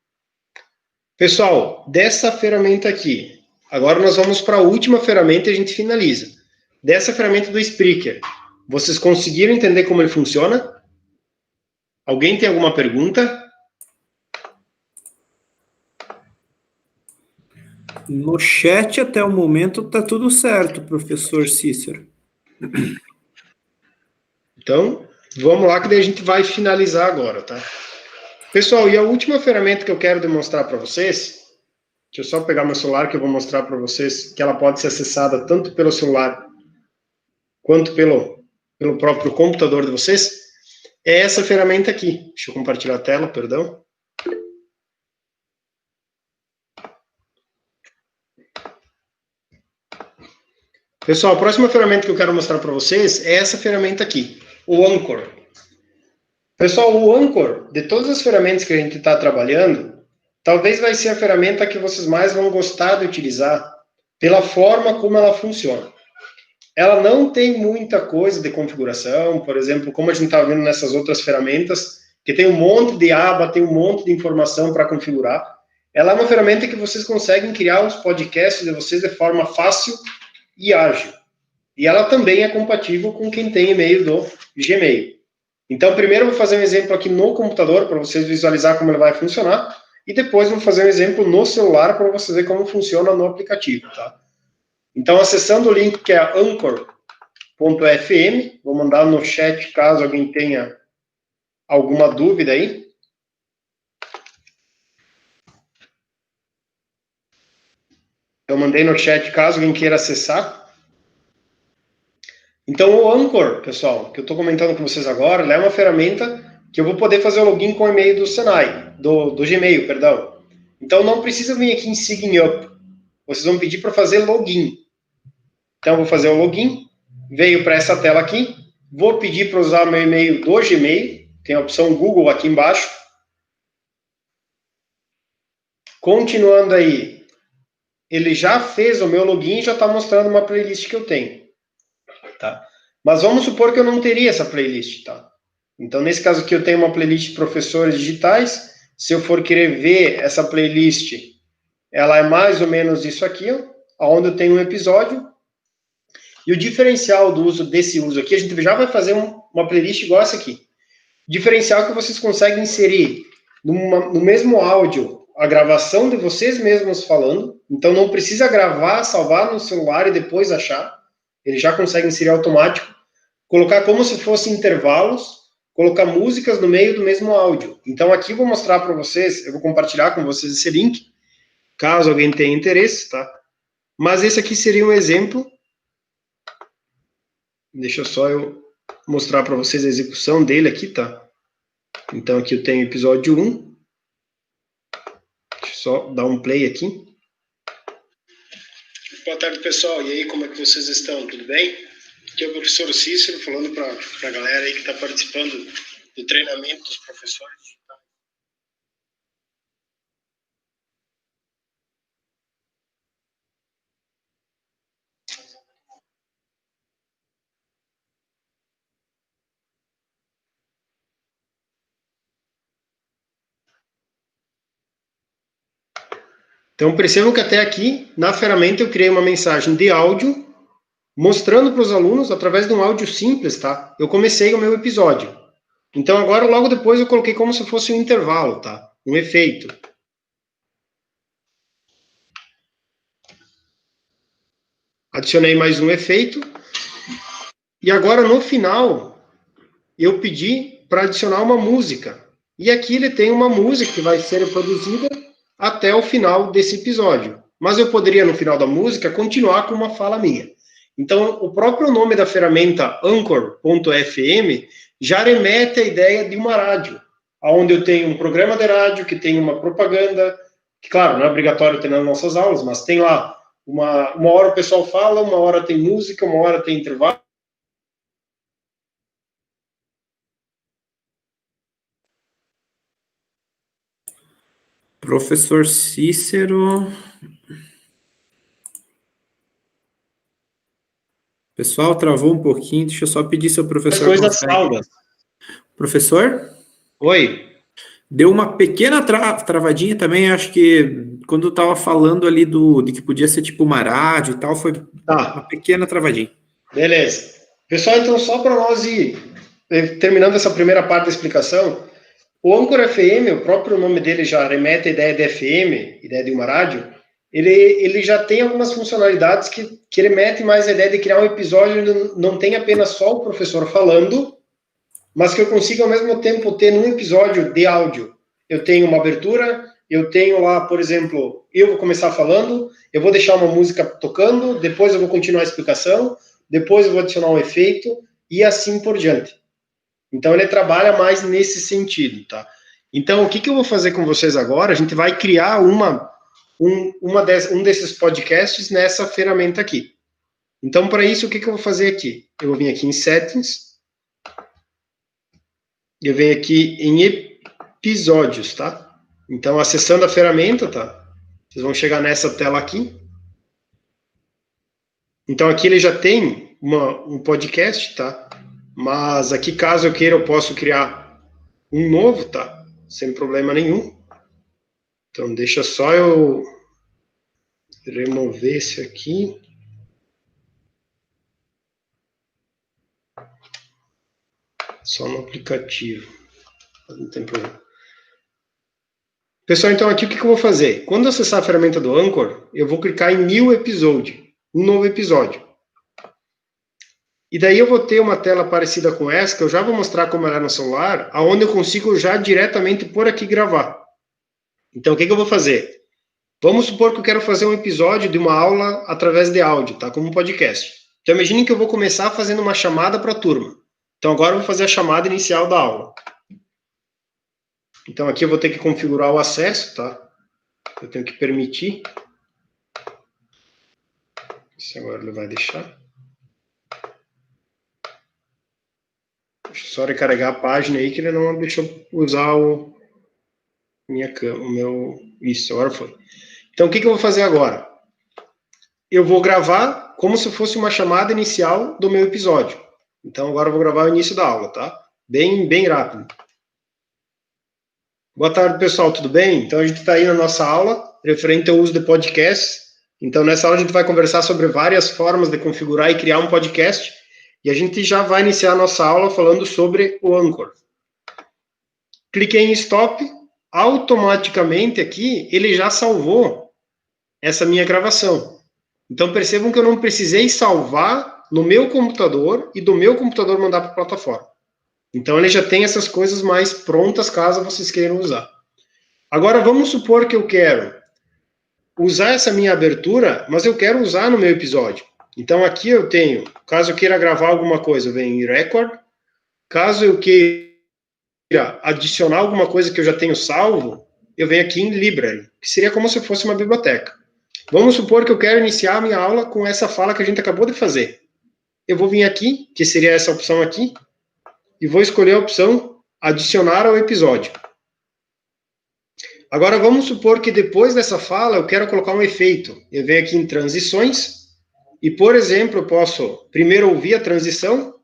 Speaker 2: Pessoal, dessa ferramenta aqui, agora nós vamos para a última ferramenta e a gente finaliza. Dessa ferramenta do Spreaker, vocês conseguiram entender como ele funciona? Alguém tem alguma pergunta?
Speaker 1: No chat, até o momento, está tudo certo, professor Cícero.
Speaker 2: Então, vamos lá que daí a gente vai finalizar agora, tá? Pessoal, e a última ferramenta que eu quero demonstrar para vocês, deixa eu só pegar meu celular que eu vou mostrar para vocês que ela pode ser acessada tanto pelo celular quanto pelo próprio computador de vocês, é essa ferramenta aqui. Deixa eu compartilhar a tela, perdão. Pessoal, a próxima ferramenta que eu quero mostrar para vocês é essa ferramenta aqui, o Anchor. Pessoal, o Anchor, de todas as ferramentas que a gente está trabalhando, talvez vai ser a ferramenta que vocês mais vão gostar de utilizar, pela forma como ela funciona. Ela não tem muita coisa de configuração, por exemplo, como a gente está vendo nessas outras ferramentas, que tem um monte de aba, tem um monte de informação para configurar. Ela é uma ferramenta que vocês conseguem criar os podcasts de vocês de forma fácil e ágil. E ela também é compatível com quem tem e-mail do Gmail. Então, primeiro eu vou fazer um exemplo aqui no computador para vocês visualizar como ele vai funcionar, e depois vou fazer um exemplo no celular para vocês verem como funciona no aplicativo, tá? Então, acessando o link que é anchor.fm, vou mandar no chat caso alguém tenha alguma dúvida aí. Eu mandei no chat caso alguém queira acessar. Então, o Anchor, pessoal, que eu estou comentando com vocês agora, ele é uma ferramenta que eu vou poder fazer o login com o e-mail do Senai, do Gmail, perdão. Então, não precisa vir aqui em Sign Up. Vocês vão pedir para fazer login. Então, eu vou fazer o login, veio para essa tela aqui, vou pedir para usar meu e-mail do Gmail, tem a opção Google aqui embaixo. Continuando aí, ele já fez o meu login e já está mostrando uma playlist que eu tenho. Tá? Mas vamos supor que eu não teria essa playlist, tá? Então, nesse caso aqui, eu tenho uma playlist de professores digitais. Se eu for querer ver essa playlist, ela é mais ou menos isso aqui, ó, onde eu tenho um episódio. E o diferencial do uso desse uso aqui, a gente já vai fazer uma playlist igual essa aqui. O diferencial é que vocês conseguem inserir no mesmo áudio a gravação de vocês mesmos falando. Então, não precisa gravar, salvar no celular e depois achar. Ele já consegue inserir automático. Colocar como se fossem intervalos, colocar músicas no meio do mesmo áudio. Então, aqui eu vou mostrar para vocês, eu vou compartilhar com vocês esse link, caso alguém tenha interesse, tá? Mas esse aqui seria um exemplo. Deixa só eu mostrar para vocês a execução dele aqui, tá? Então, aqui eu tenho o episódio 1. Deixa eu só dar um play aqui. Boa tarde, pessoal. E aí, como é que vocês estão? Tudo bem? Aqui é o professor Cícero, falando para a galera aí que está participando do treinamento dos professores. Então, percebam que até aqui, na ferramenta, eu criei uma mensagem de áudio, mostrando para os alunos, através de um áudio simples, tá? Eu comecei o meu episódio. Então, agora, logo depois, eu coloquei como se fosse um intervalo, tá? Um efeito. Adicionei mais um efeito. E agora, no final, eu pedi para adicionar uma música. E aqui ele tem uma música que vai ser reproduzida até o final desse episódio. Mas eu poderia, no final da música, continuar com uma fala minha. Então, o próprio nome da ferramenta Anchor.fm já remete à ideia de uma rádio, onde eu tenho um programa de rádio que tem uma propaganda, que, claro, não é obrigatório ter nas nossas aulas, mas tem lá, uma hora o pessoal fala, uma hora tem música, uma hora tem intervalo.
Speaker 1: Professor Cícero. Pessoal, travou um pouquinho. Deixa eu só pedir se o
Speaker 2: As
Speaker 1: professor
Speaker 2: coisas
Speaker 1: consegue.
Speaker 2: salvas.
Speaker 1: Professor?
Speaker 2: Oi.
Speaker 1: Deu uma pequena travadinha também. Acho que quando eu estava falando ali de que podia ser tipo uma rádio e tal, foi uma pequena travadinha.
Speaker 2: Beleza. Pessoal, então só para nós ir terminando essa primeira parte da explicação, o Anchor FM, o próprio nome dele já remete à ideia de FM, ideia de uma rádio, ele já tem algumas funcionalidades que remete mais à ideia de criar um episódio onde não tem apenas só o professor falando, mas que eu consiga ao mesmo tempo ter num episódio de áudio. Eu tenho uma abertura, eu tenho lá, por exemplo, eu vou começar falando, eu vou deixar uma música tocando, depois eu vou continuar a explicação, depois eu vou adicionar um efeito e assim por diante. Então ele trabalha mais nesse sentido, tá? Então o que eu vou fazer com vocês agora? A gente vai criar um desses podcasts nessa ferramenta aqui. Então para isso o que eu vou fazer aqui? Eu vou vir aqui em Settings, eu venho aqui em episódios, tá? Então acessando a ferramenta, tá? Vocês vão chegar nessa tela aqui. Então aqui ele já tem um podcast, tá? Mas aqui, caso eu queira, eu posso criar um novo, tá? Sem problema nenhum. Então deixa só eu remover esse aqui. Só no aplicativo. Não tem problema. Pessoal, então aqui o que eu vou fazer? Quando acessar a ferramenta do Anchor, eu vou clicar em New Episode, um novo episódio. E daí eu vou ter uma tela parecida com essa, que eu já vou mostrar como ela é no celular, aonde eu consigo já diretamente por aqui gravar. Então o que eu vou fazer? Vamos supor que eu quero fazer um episódio de uma aula através de áudio, tá? Como um podcast. Então imagine que eu vou começar fazendo uma chamada para a turma. Então agora eu vou fazer a chamada inicial da aula. Então aqui eu vou ter que configurar o acesso, tá? Eu tenho que permitir. Se agora ele vai deixar. Deixa eu só recarregar a página aí que ele não deixou usar o meu. Isso, agora foi. Então o que eu vou fazer agora? Eu vou gravar como se fosse uma chamada inicial do meu episódio. Então agora eu vou gravar o início da aula, tá? Bem rápido. Boa tarde, pessoal, tudo bem? Então a gente está aí na nossa aula referente ao uso de podcasts. Então nessa aula a gente vai conversar sobre várias formas de configurar e criar um podcast. E a gente já vai iniciar a nossa aula falando sobre o Anchor. Cliquei em Stop. Automaticamente aqui ele já salvou essa minha gravação. Então percebam que eu não precisei salvar no meu computador e do meu computador mandar para a plataforma. Então ele já tem essas coisas mais prontas caso vocês queiram usar. Agora vamos supor que eu quero usar essa minha abertura, mas eu quero usar no meu episódio. Então aqui eu tenho, caso eu queira gravar alguma coisa, eu venho em Record. Caso eu queira adicionar alguma coisa que eu já tenho salvo, eu venho aqui em Library, que seria como se fosse uma biblioteca. Vamos supor que eu quero iniciar a minha aula com essa fala que a gente acabou de fazer. Eu vou vir aqui, que seria essa opção aqui, e vou escolher a opção adicionar ao episódio. Agora vamos supor que depois dessa fala eu quero colocar um efeito. Eu venho aqui em transições e, por exemplo, eu posso primeiro ouvir a transição,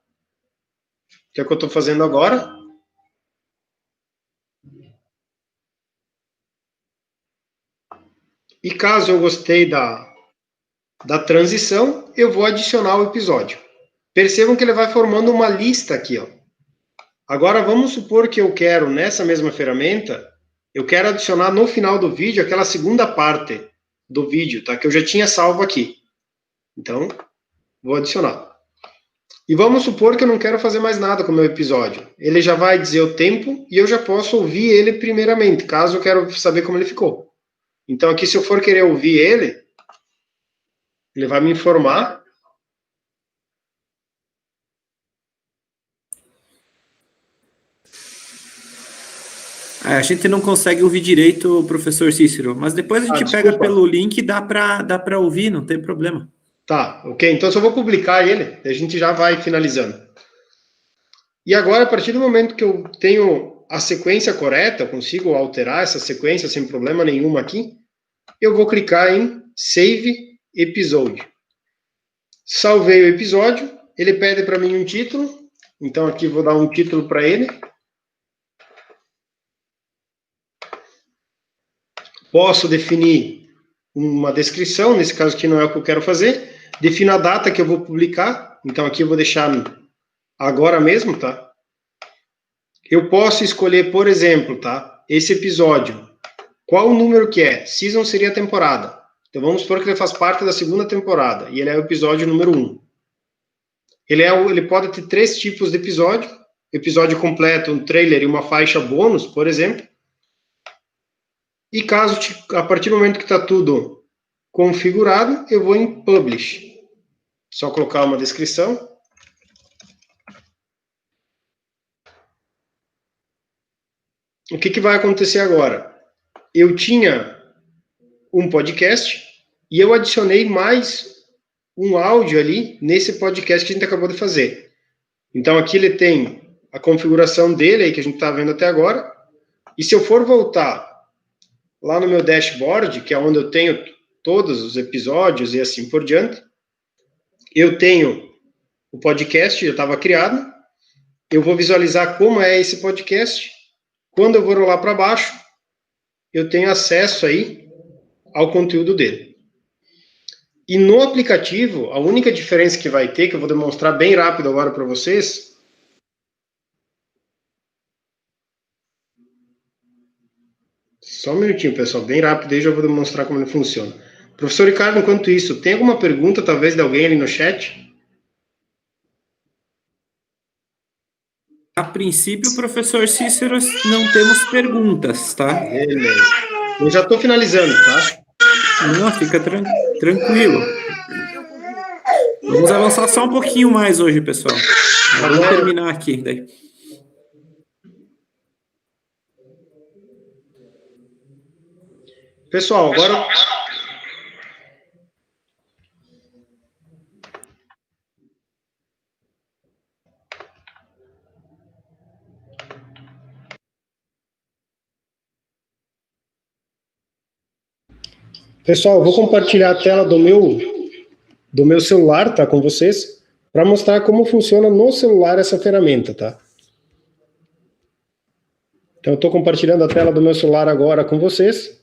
Speaker 2: que é o que eu estou fazendo agora. E caso eu gostei da transição, eu vou adicionar o episódio. Percebam que ele vai formando uma lista aqui, ó. Agora vamos supor que eu quero, nessa mesma ferramenta, eu quero adicionar no final do vídeo aquela segunda parte do vídeo, tá? Que eu já tinha salvo aqui. Então, vou adicionar. E vamos supor que eu não quero fazer mais nada com o meu episódio. Ele já vai dizer o tempo e eu já posso ouvir ele primeiramente, caso eu quero saber como ele ficou. Então aqui, se eu for querer ouvir ele vai me informar.
Speaker 1: A gente não consegue ouvir direito o professor Cícero, mas depois a gente pega pelo link e dá para ouvir, não tem problema.
Speaker 2: Tá, ok. Então eu só vou publicar ele, a gente já vai finalizando. E agora, a partir do momento que eu tenho a sequência correta, eu consigo alterar essa sequência sem problema nenhum aqui, eu vou clicar em Save Episode. Salvei o episódio, ele pede para mim um título, então aqui vou dar um título para ele. Posso definir uma descrição, nesse caso aqui não é o que eu quero fazer. Defino a data que eu vou publicar, então aqui eu vou deixar agora mesmo, tá? Eu posso escolher, por exemplo, tá? Esse episódio. Qual o número que é? Season seria a temporada. Então vamos supor que ele faz parte da segunda temporada e ele é o episódio número 1. Ele pode ter 3 tipos de episódio. Episódio completo, um trailer e uma faixa bônus, por exemplo. E caso, a partir do momento que está tudo configurado, eu vou em Publish. Só colocar uma descrição. O que vai acontecer agora? Eu tinha um podcast e eu adicionei mais um áudio ali nesse podcast que a gente acabou de fazer. Então aqui ele tem a configuração dele aí que a gente está vendo até agora. E se eu for voltar lá no meu dashboard, que é onde eu tenho todos os episódios e assim por diante, eu tenho o podcast, já estava criado, eu vou visualizar como é esse podcast. Quando eu vou rolar para baixo, eu tenho acesso aí ao conteúdo dele. E no aplicativo, a única diferença que vai ter, que eu vou demonstrar bem rápido agora para vocês, Só um minutinho, pessoal, bem rápido, aí já vou demonstrar como ele funciona. Professor Ricardo, enquanto isso, tem alguma pergunta, talvez, de alguém ali no chat?
Speaker 1: A princípio, professor Cícero, não temos perguntas, tá?
Speaker 2: Beleza. Eu já estou finalizando, tá?
Speaker 1: Não, fica tranquilo. Vamos avançar só um pouquinho mais hoje, pessoal. Vamos terminar aqui. Daí.
Speaker 2: Pessoal, agora... Pessoal, eu vou compartilhar a tela do meu celular, tá, com vocês, para mostrar como funciona no celular essa ferramenta, tá? Então, eu estou compartilhando a tela do meu celular agora com vocês.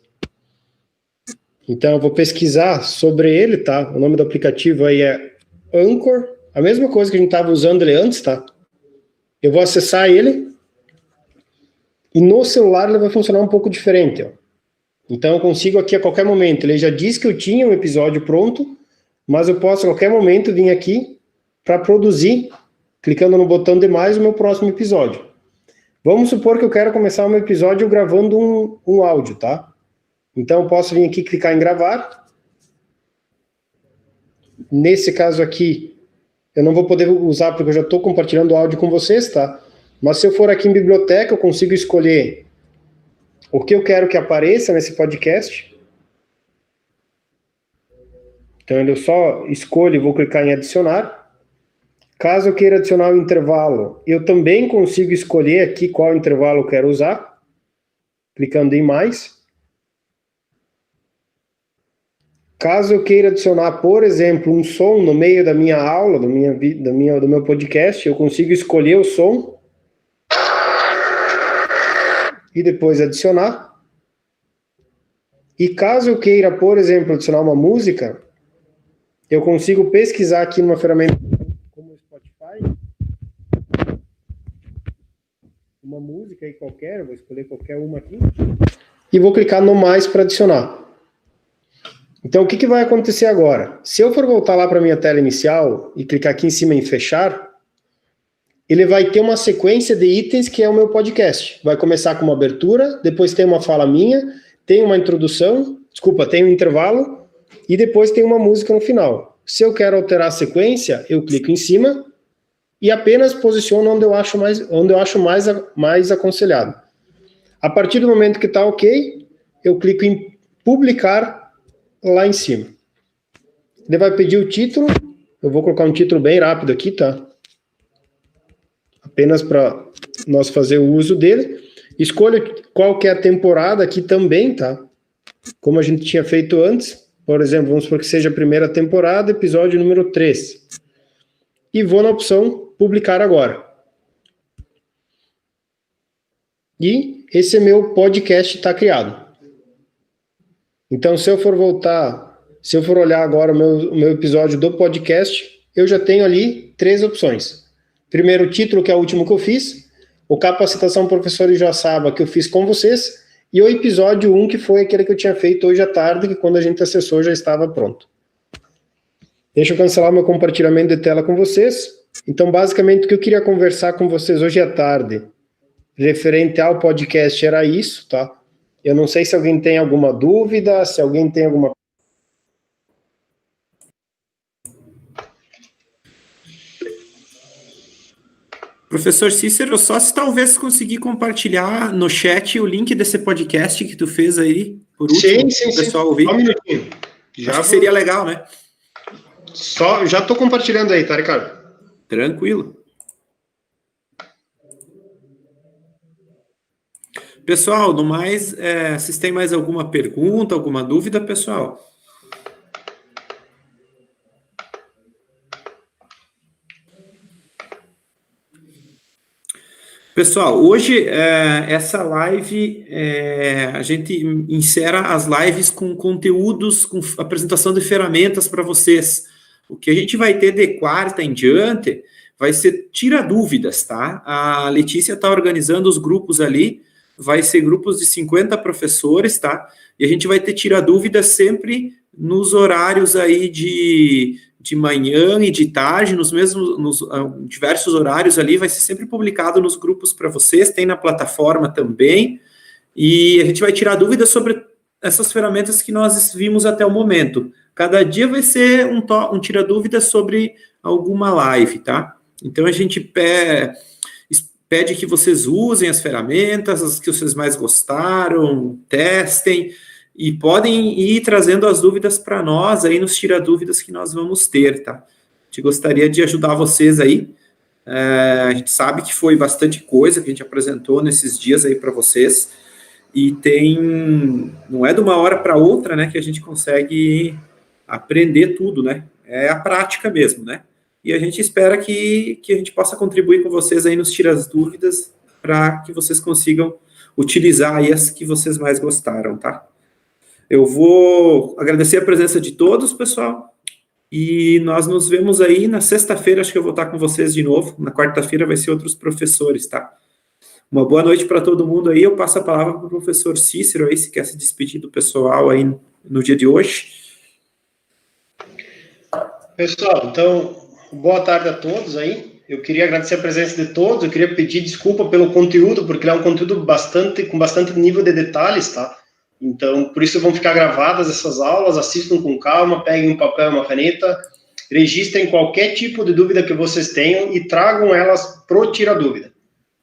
Speaker 2: Então, eu vou pesquisar sobre ele, tá? O nome do aplicativo aí é Anchor, a mesma coisa que a gente estava usando ele antes, tá? Eu vou acessar ele e no celular ele vai funcionar um pouco diferente, ó. Então, eu consigo aqui a qualquer momento. Ele já disse que eu tinha um episódio pronto, mas eu posso a qualquer momento vir aqui para produzir, clicando no botão de mais, o meu próximo episódio. Vamos supor que eu quero começar o meu episódio gravando um áudio, tá? Então, eu posso vir aqui clicar em gravar. Nesse caso aqui, eu não vou poder usar porque eu já estou compartilhando o áudio com vocês, tá? Mas se eu for aqui em biblioteca, eu consigo escolher o que eu quero que apareça nesse podcast. Então, eu só escolho e vou clicar em adicionar. Caso eu queira adicionar um intervalo, eu também consigo escolher aqui qual intervalo eu quero usar, clicando em mais. Caso eu queira adicionar, por exemplo, um som no meio da minha aula, do meu podcast, eu consigo escolher o som e depois adicionar. E caso eu queira, por exemplo, adicionar uma música, eu consigo pesquisar aqui numa ferramenta como o Spotify, uma música aí qualquer, eu vou escolher qualquer uma aqui, e vou clicar no mais para adicionar. Então, o que vai acontecer agora? Se eu for voltar lá para a minha tela inicial e clicar aqui em cima em fechar, ele vai ter uma sequência de itens que é o meu podcast. Vai começar com uma abertura, depois tem uma fala minha, tem uma introdução, tem um intervalo, e depois tem uma música no final. Se eu quero alterar a sequência, eu clico em cima e apenas posiciono onde eu acho mais aconselhado. A partir do momento que está ok, eu clico em publicar lá em cima. Ele vai pedir o título, eu vou colocar um título bem rápido aqui, tá? Apenas para nós fazer o uso dele. Escolha qual que é a temporada aqui também, tá? Como a gente tinha feito antes. Por exemplo, vamos supor que seja a primeira temporada, episódio número 3. E vou na opção publicar agora. E esse é meu podcast está criado. Então, se eu for olhar agora o meu episódio do podcast, eu já tenho ali 3 opções. Primeiro, o título, que é o último que eu fiz, o Capacitação Professor Joaçaba, que eu fiz com vocês, e o episódio 1, que foi aquele que eu tinha feito hoje à tarde, que quando a gente acessou já estava pronto. Deixa eu cancelar meu compartilhamento de tela com vocês. Então, basicamente, o que eu queria conversar com vocês hoje à tarde, referente ao podcast, era isso, tá? Eu não sei se alguém tem alguma dúvida, se alguém tem alguma...
Speaker 1: Professor Cícero, só se talvez conseguir compartilhar no chat o link desse podcast que tu fez aí, por último,
Speaker 2: sim,
Speaker 1: o pessoal ouvir.
Speaker 2: Só um minutinho.
Speaker 1: Acho que seria legal, né?
Speaker 2: Já estou compartilhando aí, tá, Ricardo?
Speaker 1: Tranquilo. Pessoal, no mais, vocês têm mais alguma pergunta, alguma dúvida, pessoal? Pessoal, hoje, essa live, a gente insera as lives com conteúdos, com apresentação de ferramentas para vocês. O que a gente vai ter de quarta em diante vai ser tira dúvidas, tá? A Letícia está organizando os grupos ali vai ser grupos de 50 professores, tá? E a gente vai ter tira dúvidas sempre nos horários aí de manhã e de tarde, nos diversos horários ali, vai ser sempre publicado nos grupos para vocês, tem na plataforma também, e a gente vai tirar dúvidas sobre essas ferramentas que nós vimos até o momento. Cada dia vai ser um tira dúvidas sobre alguma live, tá? Então a gente pede que vocês usem as ferramentas, as que vocês mais gostaram, testem, e podem ir trazendo as dúvidas para nós aí nos tira dúvidas que nós vamos ter, tá? A gente gostaria de ajudar vocês aí. A gente sabe que foi bastante coisa que a gente apresentou nesses dias aí para vocês, e não é de uma hora para outra, né, que a gente consegue aprender tudo, né? É a prática mesmo, né? E a gente espera que a gente possa contribuir com vocês aí nos tira dúvidas para que vocês consigam utilizar aí as que vocês mais gostaram, tá? Eu vou agradecer a presença de todos, pessoal, e nós nos vemos aí na sexta-feira, acho que eu vou estar com vocês de novo, na quarta-feira vai ser outros professores, tá? Uma boa noite para todo mundo aí, eu passo a palavra para o professor Cícero aí, se quer se despedir do pessoal aí no dia de hoje.
Speaker 2: Pessoal, então, boa tarde a todos aí. Eu queria agradecer a presença de todos, eu queria pedir desculpa pelo conteúdo, porque ele é um conteúdo com bastante nível de detalhes, tá? Então, por isso vão ficar gravadas essas aulas, assistam com calma, peguem um papel e uma caneta, registrem qualquer tipo de dúvida que vocês tenham e tragam elas pro Tira Dúvida.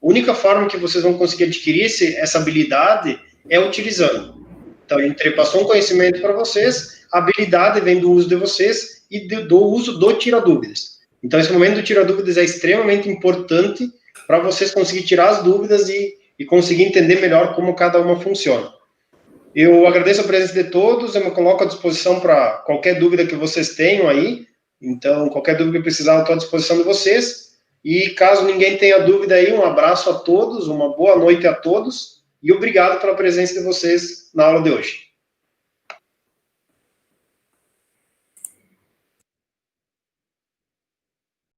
Speaker 2: A única forma que vocês vão conseguir adquirir essa habilidade é utilizando. Então, a gente passou um conhecimento para vocês, a habilidade vem do uso de vocês e do uso do Tira Dúvidas. Então, esse momento do Tira Dúvidas é extremamente importante para vocês conseguirem tirar as dúvidas e conseguir entender melhor como cada uma funciona. Eu agradeço a presença de todos, eu me coloco à disposição para qualquer dúvida que vocês tenham aí. Então, qualquer dúvida que precisar, eu estou à disposição de vocês. E caso ninguém tenha dúvida aí, um abraço a todos, uma boa noite a todos e obrigado pela presença de vocês na aula de hoje.